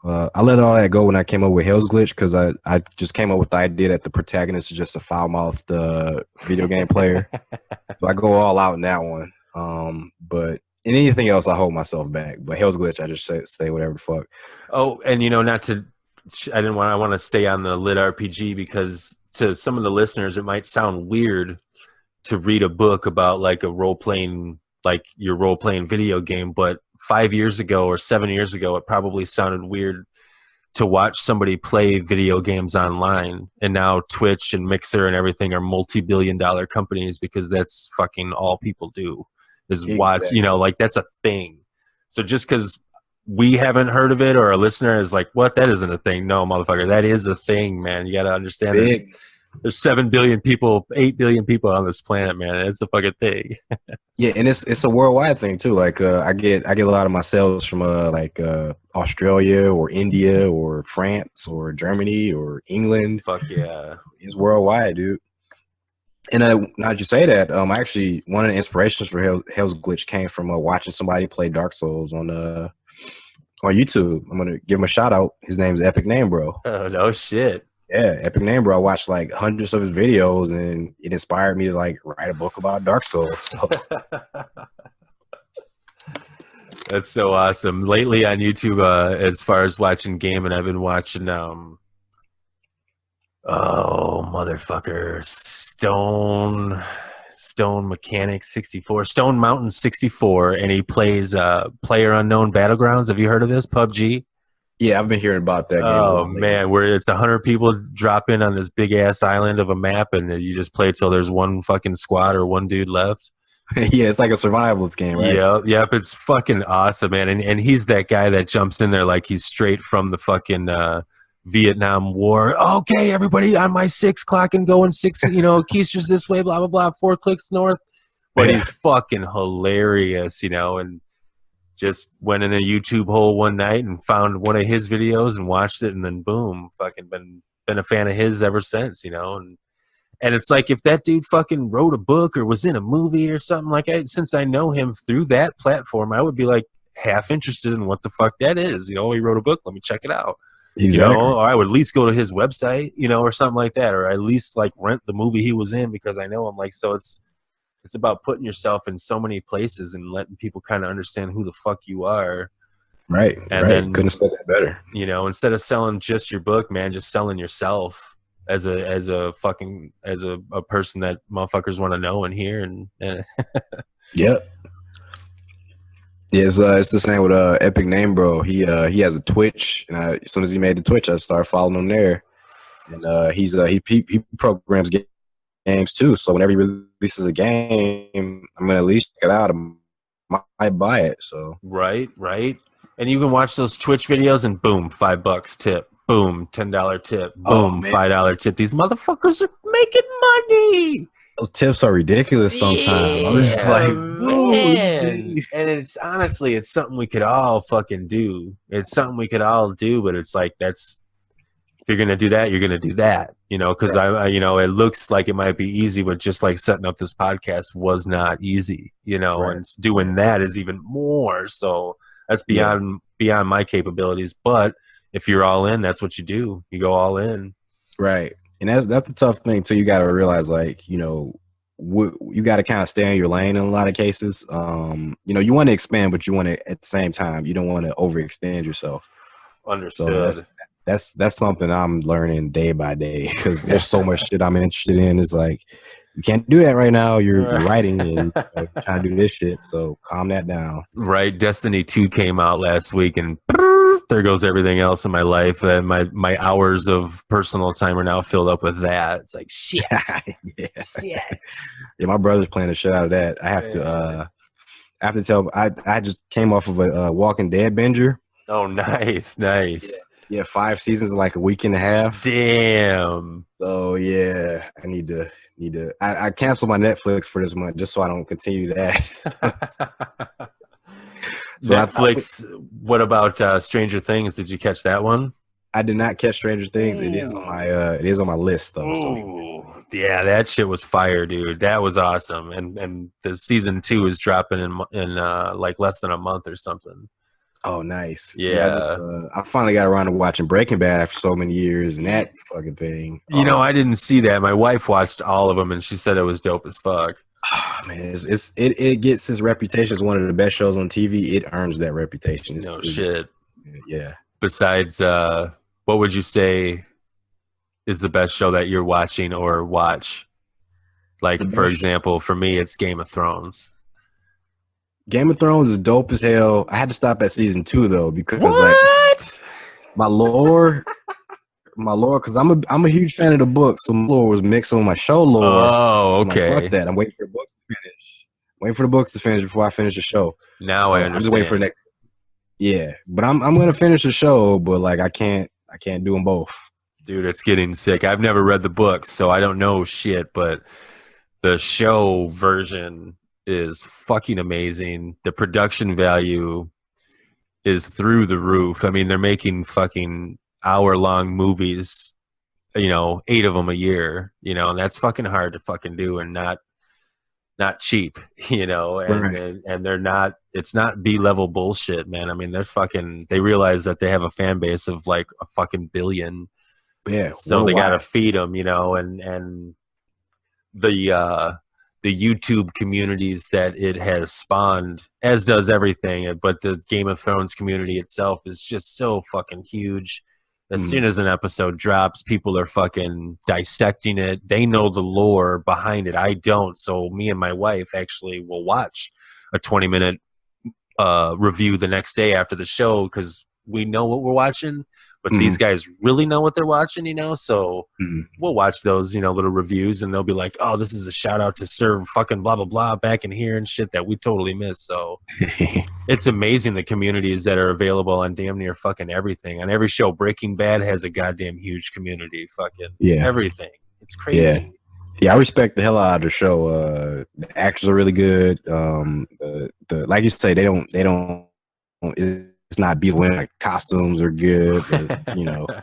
[SPEAKER 3] I let all that go when I came up with Hell's Glitch, because I just came up with the idea that the protagonist is just a foul-mouthed video game player. So I go all out in that one. But in anything else, I hold myself back. But Hell's Glitch, I just say whatever the fuck.
[SPEAKER 1] Oh, and I want to stay on the lit RPG, because to some of the listeners, it might sound weird to read a book about like your role-playing video game, but 5 years ago or 7 years ago, it probably sounded weird to watch somebody play video games online. And now Twitch and Mixer and everything are multi-billion-dollar companies, because that's fucking all people do is watch, like that's a thing. So just because we haven't heard of it, or a listener is like, what? That isn't a thing. No, motherfucker, that is a thing, man. You got to understand there's 7 billion people, 8 billion people on this planet, man. It's a fucking thing.
[SPEAKER 3] Yeah, and it's a worldwide thing too. Like I get a lot of my sales from Australia or India or France or Germany or England.
[SPEAKER 1] Fuck yeah.
[SPEAKER 3] It's worldwide, dude. And now that you say that, actually one of the inspirations for Hell's Glitch came from watching somebody play Dark Souls on YouTube. I'm gonna give him a shout out. His name's Epic Name Bro.
[SPEAKER 1] Oh no shit.
[SPEAKER 3] Yeah, Epic Name Bro. I watched like hundreds of his videos, and it inspired me to like write a book about Dark Souls. So.
[SPEAKER 1] That's so awesome. Lately on YouTube, as far as watching gaming, I've been watching oh motherfucker, Stone Mechanic 64, Stone Mountain 64, and he plays Player Unknown Battlegrounds. Have you heard of this? PUBG?
[SPEAKER 3] Yeah, I've been hearing about that game.
[SPEAKER 1] Oh man, where it's 100 people drop in on this big ass island of a map, and you just play till there's one fucking squad or one dude left.
[SPEAKER 3] Yeah, it's like a survivalist game, right?
[SPEAKER 1] Yeah, yep, it's fucking awesome, man. And he's that guy that jumps in there like he's straight from the fucking Vietnam War. Okay, everybody on my 6 clock and going 6, Keister's this way, blah blah blah, 4 clicks north. But he's fucking hilarious, and just went in a YouTube hole one night and found one of his videos and watched it, and then boom, fucking been a fan of his ever since, And it's like if that dude fucking wrote a book or was in a movie or something, like since I know him through that platform, I would be like half interested in what the fuck that is. He wrote a book, let me check it out.
[SPEAKER 3] Exactly.
[SPEAKER 1] Or I would at least go to his website, or something like that, or at least like rent the movie he was in because I know him. Like, so it's about putting yourself in so many places and letting people kind of understand who the fuck you are.
[SPEAKER 3] Right.
[SPEAKER 1] And then
[SPEAKER 3] couldn't say that better.
[SPEAKER 1] Instead of selling just your book, man, just selling yourself as a person that motherfuckers want to know and hear. And
[SPEAKER 3] Yep. Yeah, it's the same with Epic Name Bro. He has a Twitch, and as soon as he made the Twitch, I started following him there. And he programs games too. So whenever he releases a game, I'm gonna at least check it out. I might buy it. So
[SPEAKER 1] right. And you can watch those Twitch videos, and boom, $5 tip. Boom, $10 tip. Boom, $5 tip. These motherfuckers are making money.
[SPEAKER 3] Those tips are ridiculous sometimes.
[SPEAKER 1] Yeah,
[SPEAKER 3] I'm just like,
[SPEAKER 1] man. And it's honestly, it's something we could all fucking do. It's something we could all do, but it's like if you're gonna do that, you're gonna do that. Because I it looks like it might be easy, but just like setting up this podcast was not easy. And doing that is even more. So that's beyond my capabilities. But if you're all in, that's what you do. You go all in. Right.
[SPEAKER 3] And that's the tough thing too. You got to realize, like, you got to kind of stay in your lane in a lot of cases. You want to expand, but you want to at the same time, you don't want to overextend yourself.
[SPEAKER 1] Understood.
[SPEAKER 3] So that's something I'm learning day by day because there's so much shit I'm interested in. It's like you can't do that right now. You're writing and trying to do this shit. So calm that down.
[SPEAKER 1] Right. Destiny 2 came out last week, and there goes everything else in my life. And my hours of personal time are now filled up with that. It's like shit.
[SPEAKER 3] Shit. Yeah, my brother's playing the shit out of that. I have to tell. I just came off of a Walking Dead binger.
[SPEAKER 1] Oh, nice.
[SPEAKER 3] Yeah, 5 seasons in like a week and a half.
[SPEAKER 1] Damn.
[SPEAKER 3] So yeah, I need to. I canceled my Netflix for this month just so I don't continue that. So
[SPEAKER 1] Netflix. What about Stranger Things? Did you catch that one?
[SPEAKER 3] I did not catch Stranger Things. It is on my list though.
[SPEAKER 1] So. Yeah, that shit was fire, dude. That was awesome. And the season 2 is dropping in like less than a month or something.
[SPEAKER 3] Oh, nice.
[SPEAKER 1] Yeah.
[SPEAKER 3] I finally got around to watching Breaking Bad after so many years, and that fucking thing.
[SPEAKER 1] I didn't see that. My wife watched all of them, and she said it was dope as fuck.
[SPEAKER 3] Oh, man, it gets its reputation as one of the best shows on TV. It earns that reputation.
[SPEAKER 1] Shit.
[SPEAKER 3] Yeah.
[SPEAKER 1] Besides, what would you say is the best show that you're watching or watch? Like, for example, for me, it's Game of Thrones.
[SPEAKER 3] Game of Thrones is dope as hell. I had to stop at season 2 though because
[SPEAKER 1] what?
[SPEAKER 3] My lore, because I'm a huge fan of the book, so my lore was mixing with my show lore.
[SPEAKER 1] Oh, okay.
[SPEAKER 3] Like, fuck that. I'm waiting for the books to finish. Waiting for the books to finish before I finish the show.
[SPEAKER 1] Now I understand.
[SPEAKER 3] I'm just waiting for the next. Yeah, but I'm gonna finish the show, but like I can't do them both.
[SPEAKER 1] Dude, it's getting sick. I've never read the book, so I don't know shit. But the show version is fucking amazing. The production value is through the roof. I mean, they're making fucking hour-long movies, 8 of them a year, and that's fucking hard to fucking do and not cheap, and
[SPEAKER 3] Right.
[SPEAKER 1] and they're not, it's not B-level bullshit, man. I mean, they realize that they have a fan base of like a fucking billion,
[SPEAKER 3] Yeah,
[SPEAKER 1] so they got to
[SPEAKER 3] worldwide.
[SPEAKER 1] feed them, and the YouTube communities that it has spawned, as does everything, but the Game of Thrones community itself is just so fucking huge. As soon as an episode drops, people are fucking dissecting it. They know the lore behind it. I don't. So me and my wife actually will watch a 20-minute review the next day after the show because we know what we're watching, but these guys really know what they're watching, so we'll watch those, little reviews, and they'll be like, oh, this is a shout out to serve fucking blah, blah, blah back in here and shit that we totally missed. So it's amazing the communities that are available on damn near fucking everything. On every show, Breaking Bad has a goddamn huge community, fucking everything. It's crazy.
[SPEAKER 3] Yeah, I respect the hell out of the show. The actors are really good. The like you say, they don't. It's not be like costumes are good. The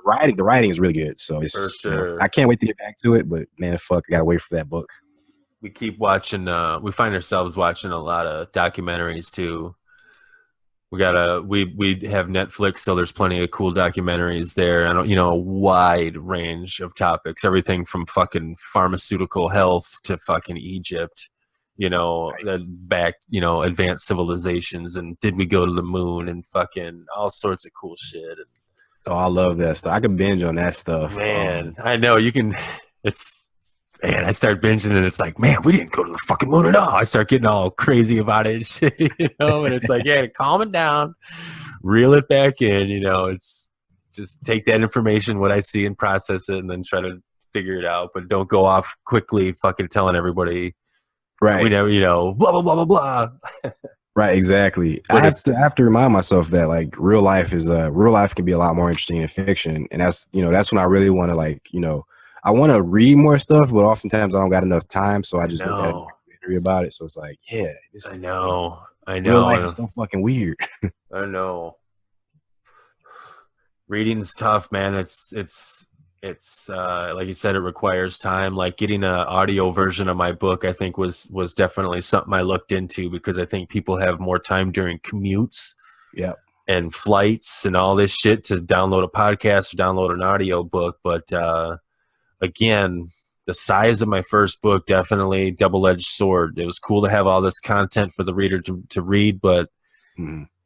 [SPEAKER 3] writing is really good. So it's
[SPEAKER 1] For sure.
[SPEAKER 3] I can't wait to get back to it. But man, fuck, I gotta wait for that book.
[SPEAKER 1] We keep watching. We find ourselves watching a lot of documentaries too. We have Netflix, so there's plenty of cool documentaries there, and a wide range of topics, everything from fucking pharmaceutical health to fucking Egypt, back, advanced civilizations, and did we go to the moon, and fucking all sorts of cool shit.
[SPEAKER 3] Oh, I love that stuff. I can binge on that stuff.
[SPEAKER 1] Man, I know you can. Man, I start binging and it's like, man, we didn't go to the fucking moon at all. I start getting all crazy about it and shit, and it's like, yeah, calm it down, reel it back in, it's just take that information, what I see, and process it, and then try to figure it out, but don't go off quickly fucking telling everybody,
[SPEAKER 3] right?
[SPEAKER 1] We never, blah, blah, blah, blah, blah.
[SPEAKER 3] Right, exactly. I have to remind myself that like real life can be a lot more interesting than fiction, and that's when I really want to I want to read more stuff, but oftentimes I don't got enough time, so I just look at a documentary about it. So it's like, yeah,
[SPEAKER 1] I know.
[SPEAKER 3] Real life is so fucking weird.
[SPEAKER 1] I know. Reading's tough, man. It's like you said, it requires time. Like getting an audio version of my book, I think was definitely something I looked into because I think people have more time during commutes.
[SPEAKER 3] Yeah.
[SPEAKER 1] And flights and all this shit to download a podcast or download an audio book, but again, the size of my first book, definitely double-edged sword. It was cool to have all this content for the reader to read, but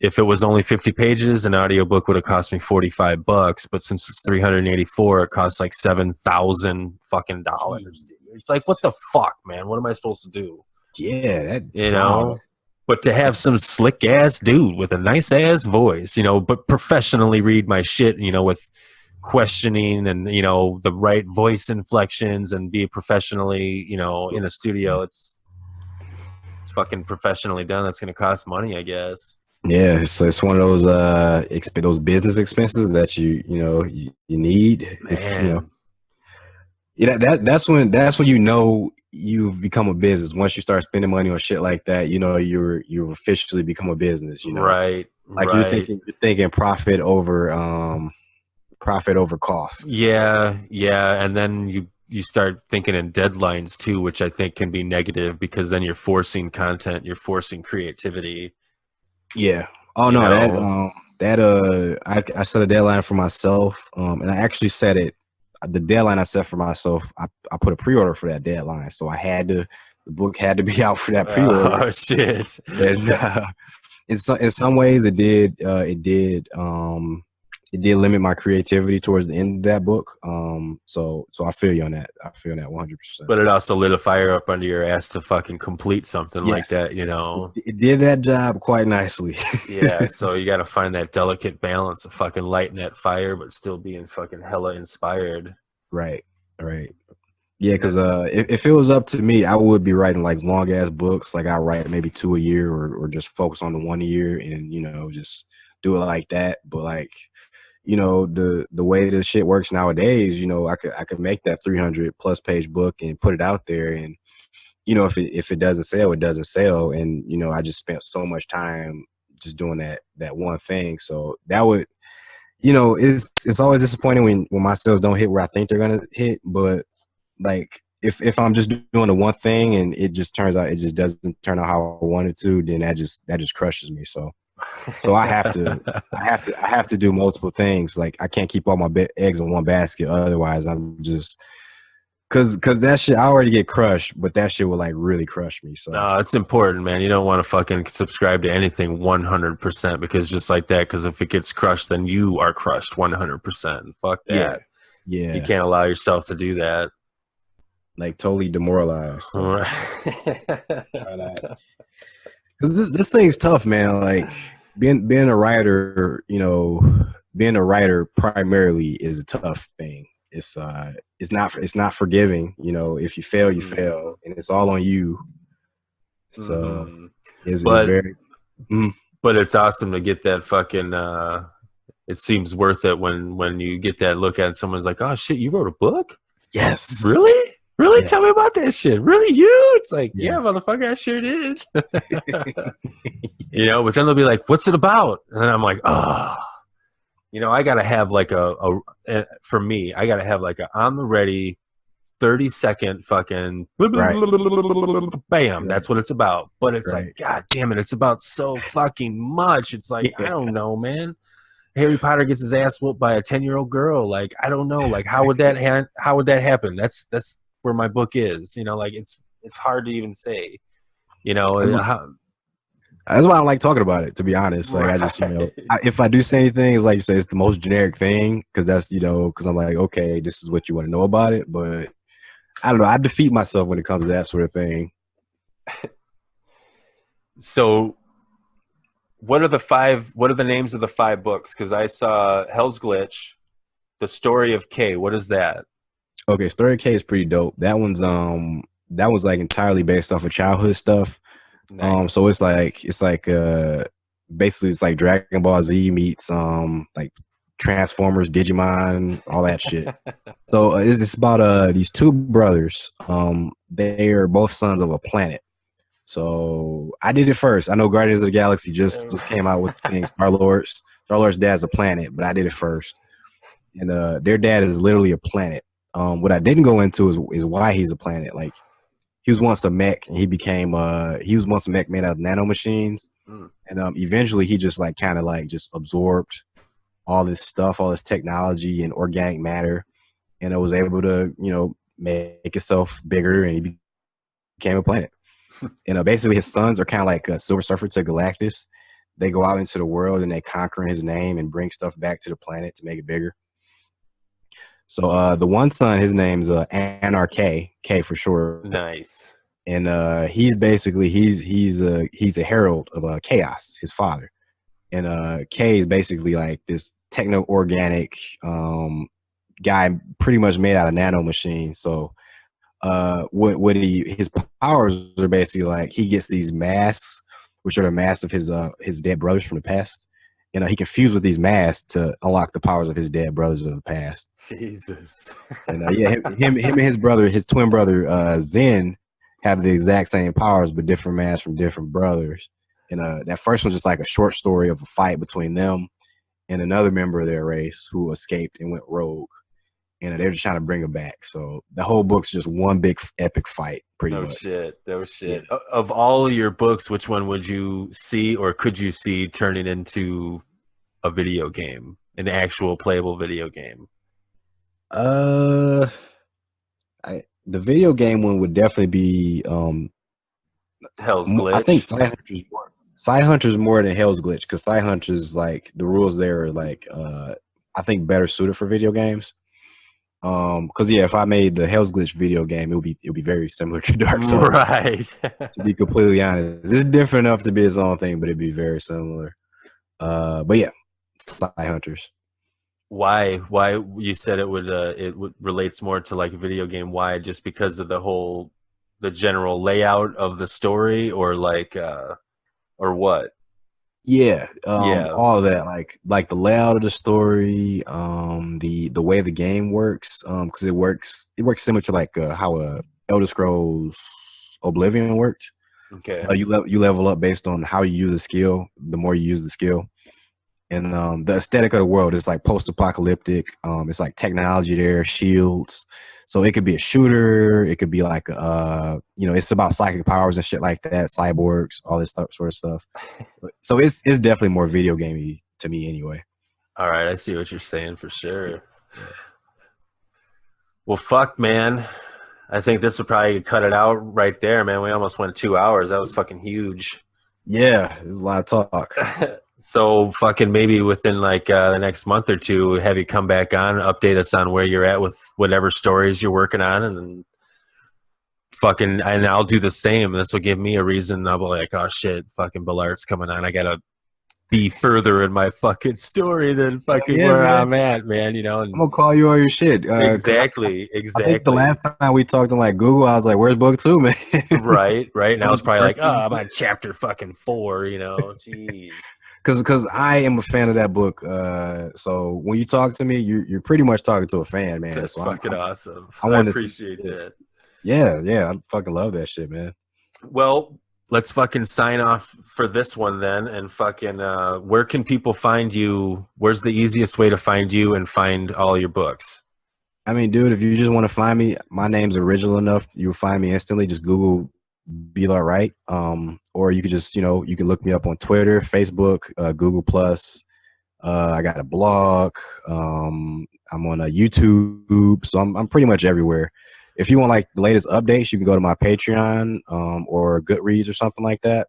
[SPEAKER 1] if it was only 50 pages, an audiobook would have cost me $45. But since it's 384, it costs like $7,000 fucking dollars. It's like, what the fuck, man? What am I supposed to do?
[SPEAKER 3] Yeah, that
[SPEAKER 1] But to have some slick ass dude with a nice ass voice, but professionally read my shit, with questioning and the right voice inflections and be professionally in a studio, it's fucking professionally done. That's going to cost money, I guess.
[SPEAKER 3] Yeah, it's one of those those business expenses that you need.
[SPEAKER 1] Man.
[SPEAKER 3] That's when you've become a business. Once you start spending money on shit like that, you've officially become a business.
[SPEAKER 1] Right.
[SPEAKER 3] Like you're thinking profit over cost.
[SPEAKER 1] Yeah, and then you start thinking in deadlines too, which I think can be negative because then you're forcing content, you're forcing creativity.
[SPEAKER 3] Yeah. Oh no, I set a deadline for myself, and I actually set it. The deadline I set for myself, I put a pre-order for that deadline, so the book had to be out for that pre-order.
[SPEAKER 1] Oh shit!
[SPEAKER 3] And, in some ways, it did limit my creativity towards the end of that book. So I feel you on that. I feel that 100%.
[SPEAKER 1] But it also lit a fire up under your ass to fucking complete something like that,
[SPEAKER 3] It did that job quite nicely.
[SPEAKER 1] Yeah, so you got to find that delicate balance of fucking lighting that fire, but still being fucking hella inspired.
[SPEAKER 3] Right. Yeah, because if it was up to me, I would be writing like long ass books. Like I write maybe 2 a year, or just focus on the 1 a year, and just do it like that. But like, the way the shit works nowadays, I could make that 300+ page book and put it out there, and if it doesn't sell, it doesn't sell. And I just spent so much time just doing that one thing. So that would, it's always disappointing when my sales don't hit where I think they're gonna hit. But like if I'm just doing the one thing and it just turns out it just doesn't turn out how I wanted to, then that just crushes me. So I have to do multiple things. Like I can't keep all my eggs in one basket. Otherwise, I'm just cause that shit, I already get crushed, but that shit will like really crush me. So
[SPEAKER 1] no, it's important, man. You don't want to fucking subscribe to anything 100% because just like that, because if it gets crushed, then you are crushed 100%. Fuck that.
[SPEAKER 3] Yeah.
[SPEAKER 1] You can't allow yourself to do that.
[SPEAKER 3] Like totally demoralized. So.
[SPEAKER 1] Right.
[SPEAKER 3] Because this thing's tough, man. Like being a writer, being a writer primarily is a tough thing. It's not forgiving. If you fail, you fail, and it's all on you. So it's very.
[SPEAKER 1] But it's awesome to get that fucking. It seems worth it when you get that look at it, someone's like, "Oh shit, you wrote a book?
[SPEAKER 3] Yes,
[SPEAKER 1] really." Really?
[SPEAKER 3] Yeah.
[SPEAKER 1] Tell me about that shit. Really, you? It's like, yeah, motherfucker, I sure did. But then they'll be like, what's it about? And I'm like, oh. I got to have like for me, I got to have like a on the ready 30-second fucking bam. That's what it's about. But it's like, God damn it, it's about so fucking much. It's like, I don't know, man. Harry Potter gets his ass whooped by a 10-year-old girl. Like, I don't know. Like, how would that happen? That's where my book is, like it's hard to even say,
[SPEAKER 3] that's why I don't like talking about it, to be honest. Like I just, if I do say anything, it's like you say, it's the most generic thing because that's, because I'm like, okay, this is what you want to know about it, but I don't know. I defeat myself when it comes to that sort of thing.
[SPEAKER 1] So, what are the names of the 5 books? Because I saw Hell's Glitch, The Story of K. What is that?
[SPEAKER 3] Okay, Story of K is pretty dope. That one's like entirely based off of childhood stuff. Nice. So it's like basically it's like Dragon Ball Z meets like Transformers, Digimon, all that shit. So it's about these 2 brothers. They are both sons of a planet. So I did it first. I know Guardians of the Galaxy just came out with the thing. Star-Lord's dad's a planet, but I did it first. And their dad is literally a planet. What I didn't go into is why he's a planet. Like he was once a mech, and he was once a mech made out of nanomachines, and eventually he just like kind of like just absorbed all this stuff, all this technology and organic matter, and it was able to make itself bigger, and he became a planet. And basically his sons are kind of like a Silver Surfer to Galactus. They go out into the world and they conquer his name and bring stuff back to the planet to make it bigger. So the one son, his name's Anarch, K for sure.
[SPEAKER 1] Nice.
[SPEAKER 3] And he's basically he's a herald of chaos, his father. And K is basically like this techno-organic guy, pretty much made out of nanomachines. So his powers are basically like he gets these masks, which are the masks of his dead brothers from the past. He can fuse with these masks to unlock the powers of his dead brothers of the past.
[SPEAKER 1] Jesus.
[SPEAKER 3] And him and his brother, his twin brother, Zen, have the exact same powers, but different masks from different brothers. And that first one's just like a short story of a fight between them and another member of their race who escaped and went rogue. And they're just trying to bring him back. So the whole book's just one big epic fight, pretty much.
[SPEAKER 1] No shit.
[SPEAKER 3] Yeah.
[SPEAKER 1] Of all your books, which one would you see or could you see turning into a video game, an actual playable video game?
[SPEAKER 3] The video game one would definitely be
[SPEAKER 1] Hell's Glitch.
[SPEAKER 3] I think Sci-Hunter's more than Hell's Glitch, because Sci-Hunter's like the rules there are like I think better suited for video games. Because if I made the Hell's Glitch video game, it would be very similar to Dark Souls.
[SPEAKER 1] Right.
[SPEAKER 3] To be completely honest, it's different enough to be its own thing, but it'd be very similar. But yeah, Sci-Hunters.
[SPEAKER 1] Why you said it would relates more to like a video game? Why? Just because of the general layout of the story, or like or what?
[SPEAKER 3] Yeah, all of that, like the layout of the story, the way the game works, because it works similar to like how Elder Scrolls Oblivion worked.
[SPEAKER 1] Okay.
[SPEAKER 3] You level up based on how you use the skill. The more you use the skill, and the aesthetic of the world is like post-apocalyptic. It's like technology there, shields. So it could be a shooter. It could be like it's about psychic powers and shit like that, cyborgs, all this sort of stuff. So it's definitely more video gamey to me anyway.
[SPEAKER 1] All right, I see what you're saying for sure. Well, fuck, man. I think this would probably cut it out right there, man. We almost went 2 hours. That was fucking huge.
[SPEAKER 3] Yeah, there's a lot of talk.
[SPEAKER 1] So fucking maybe within like the next month or two, have you come back on, update us on where you're at with whatever stories you're working on, and then fucking, and I'll do the same. This will give me a reason. I'll be like, oh shit, fucking Belart's coming on. I gotta be further in my fucking story than fucking where man. I'm at, man. You know, and
[SPEAKER 3] I'm gonna call you all your shit.
[SPEAKER 1] Exactly.
[SPEAKER 3] I think the last time we talked on like Google, I was like, "Where's book 2, man?"
[SPEAKER 1] Right. Now it's probably like, oh, I'm on chapter fucking 4. You know, jeez.
[SPEAKER 3] Because I am a fan of that book. So when you talk to me, you're pretty much talking to a fan, man.
[SPEAKER 1] That's
[SPEAKER 3] so
[SPEAKER 1] fucking awesome.
[SPEAKER 3] I
[SPEAKER 1] appreciate that.
[SPEAKER 3] Yeah, I fucking love that shit, man.
[SPEAKER 1] Well, let's fucking sign off for this one then, and fucking where can people find you? Where's the easiest way to find you and find all your books?
[SPEAKER 3] I mean, dude, if you just want to find me, my name's original enough. You'll find me instantly. Just Google Belart Wright. Or you could just, you can look me up on Twitter, Facebook, Google Plus. I got a blog. I'm on a YouTube, so I'm pretty much everywhere. If you want like the latest updates, you can go to my Patreon or Goodreads or something like that.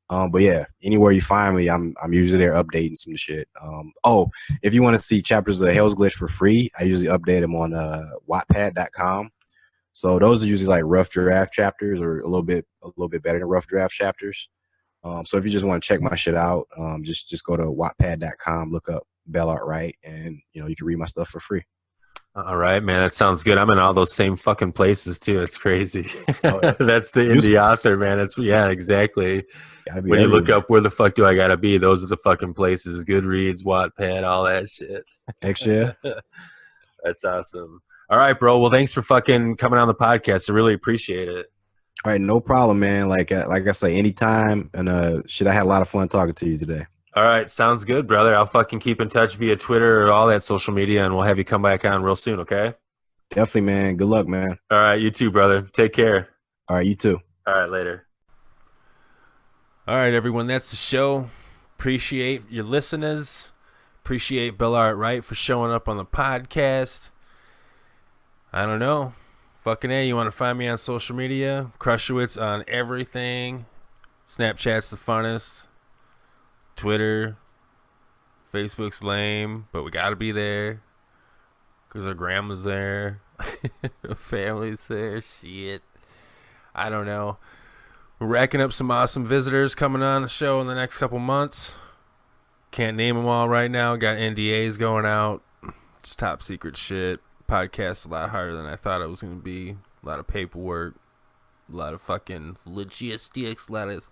[SPEAKER 3] But yeah, anywhere you find me, I'm usually there updating some shit. If you want to see chapters of Hell's Glitch for free, I usually update them on Wattpad.com. So those are usually like rough draft chapters, or a little bit better than rough draft chapters. So if you just want to check my shit out, just go to Wattpad.com, look up Belart Wright, and you can read my stuff for free.
[SPEAKER 1] All right, man. That sounds good. I'm in all those same fucking places too. It's crazy. Oh, yeah. That's the indie author, man. Exactly. When you look up where the fuck do I gotta be, those are the fucking places. Goodreads, Wattpad, all that shit.
[SPEAKER 3] Heck yeah.
[SPEAKER 1] That's awesome. All right, bro. Well, thanks for fucking coming on the podcast. I really appreciate it.
[SPEAKER 3] All right, no problem, man. Like I say, anytime. And I had a lot of fun talking to you today.
[SPEAKER 1] All right, sounds good, brother. I'll fucking keep in touch via Twitter or all that social media, and we'll have you come back on real soon, okay?
[SPEAKER 3] Definitely, man. Good luck, man.
[SPEAKER 1] All right, you too, brother. Take care.
[SPEAKER 3] All right, you too.
[SPEAKER 1] All right, later. All right, everyone, that's the show. Appreciate your listeners. Appreciate Belart Wright for showing up on the podcast. I don't know. Fucking A, you want to find me on social media? Crushowitz on everything. Snapchat's the funnest. Twitter, Facebook's lame, but we gotta be there because our grandma's there, family's there. Shit, I don't know. We're racking up some awesome visitors coming on the show in the next couple months. Can't name them all right now. Got NDAs going out. It's top secret shit. Podcast's a lot harder than I thought it was gonna be. A lot of paperwork, a lot of fucking logistics, a lot of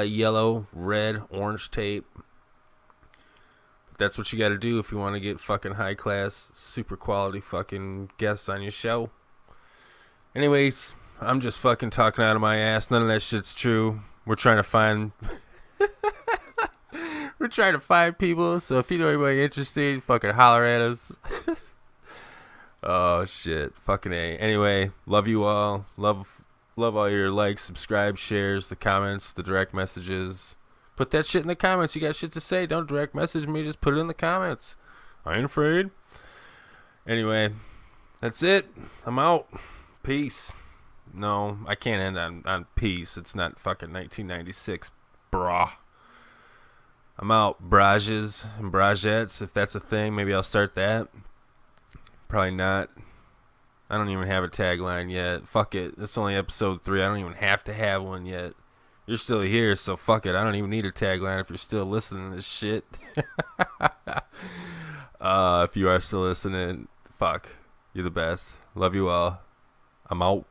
[SPEAKER 1] yellow, red, orange tape. But that's what you got to do if you want to get fucking high class, super quality fucking guests on your show. Anyways, I'm just fucking talking out of my ass. None of that shit's true. We're trying to find people. So if you know anybody interested, fucking holler at us. Oh shit, fucking A. Anyway, love you all. Love all your likes, subscribe, shares, the comments, the direct messages. Put that shit in the comments. You got shit to say, don't direct message me. Just put it in the comments. I ain't afraid. Anyway, that's it. I'm out. Peace. No, I can't end on peace. It's not fucking 1996, brah. I'm out. Brahjas and Brahjettes, if that's a thing. Maybe I'll start that. Probably not. I don't even have a tagline yet. Fuck it. It's only episode 3. I don't even have to have one yet. You're still here, so fuck it. I don't even need a tagline if you're still listening to this shit. If you are still listening, fuck. You're the best. Love you all. I'm out.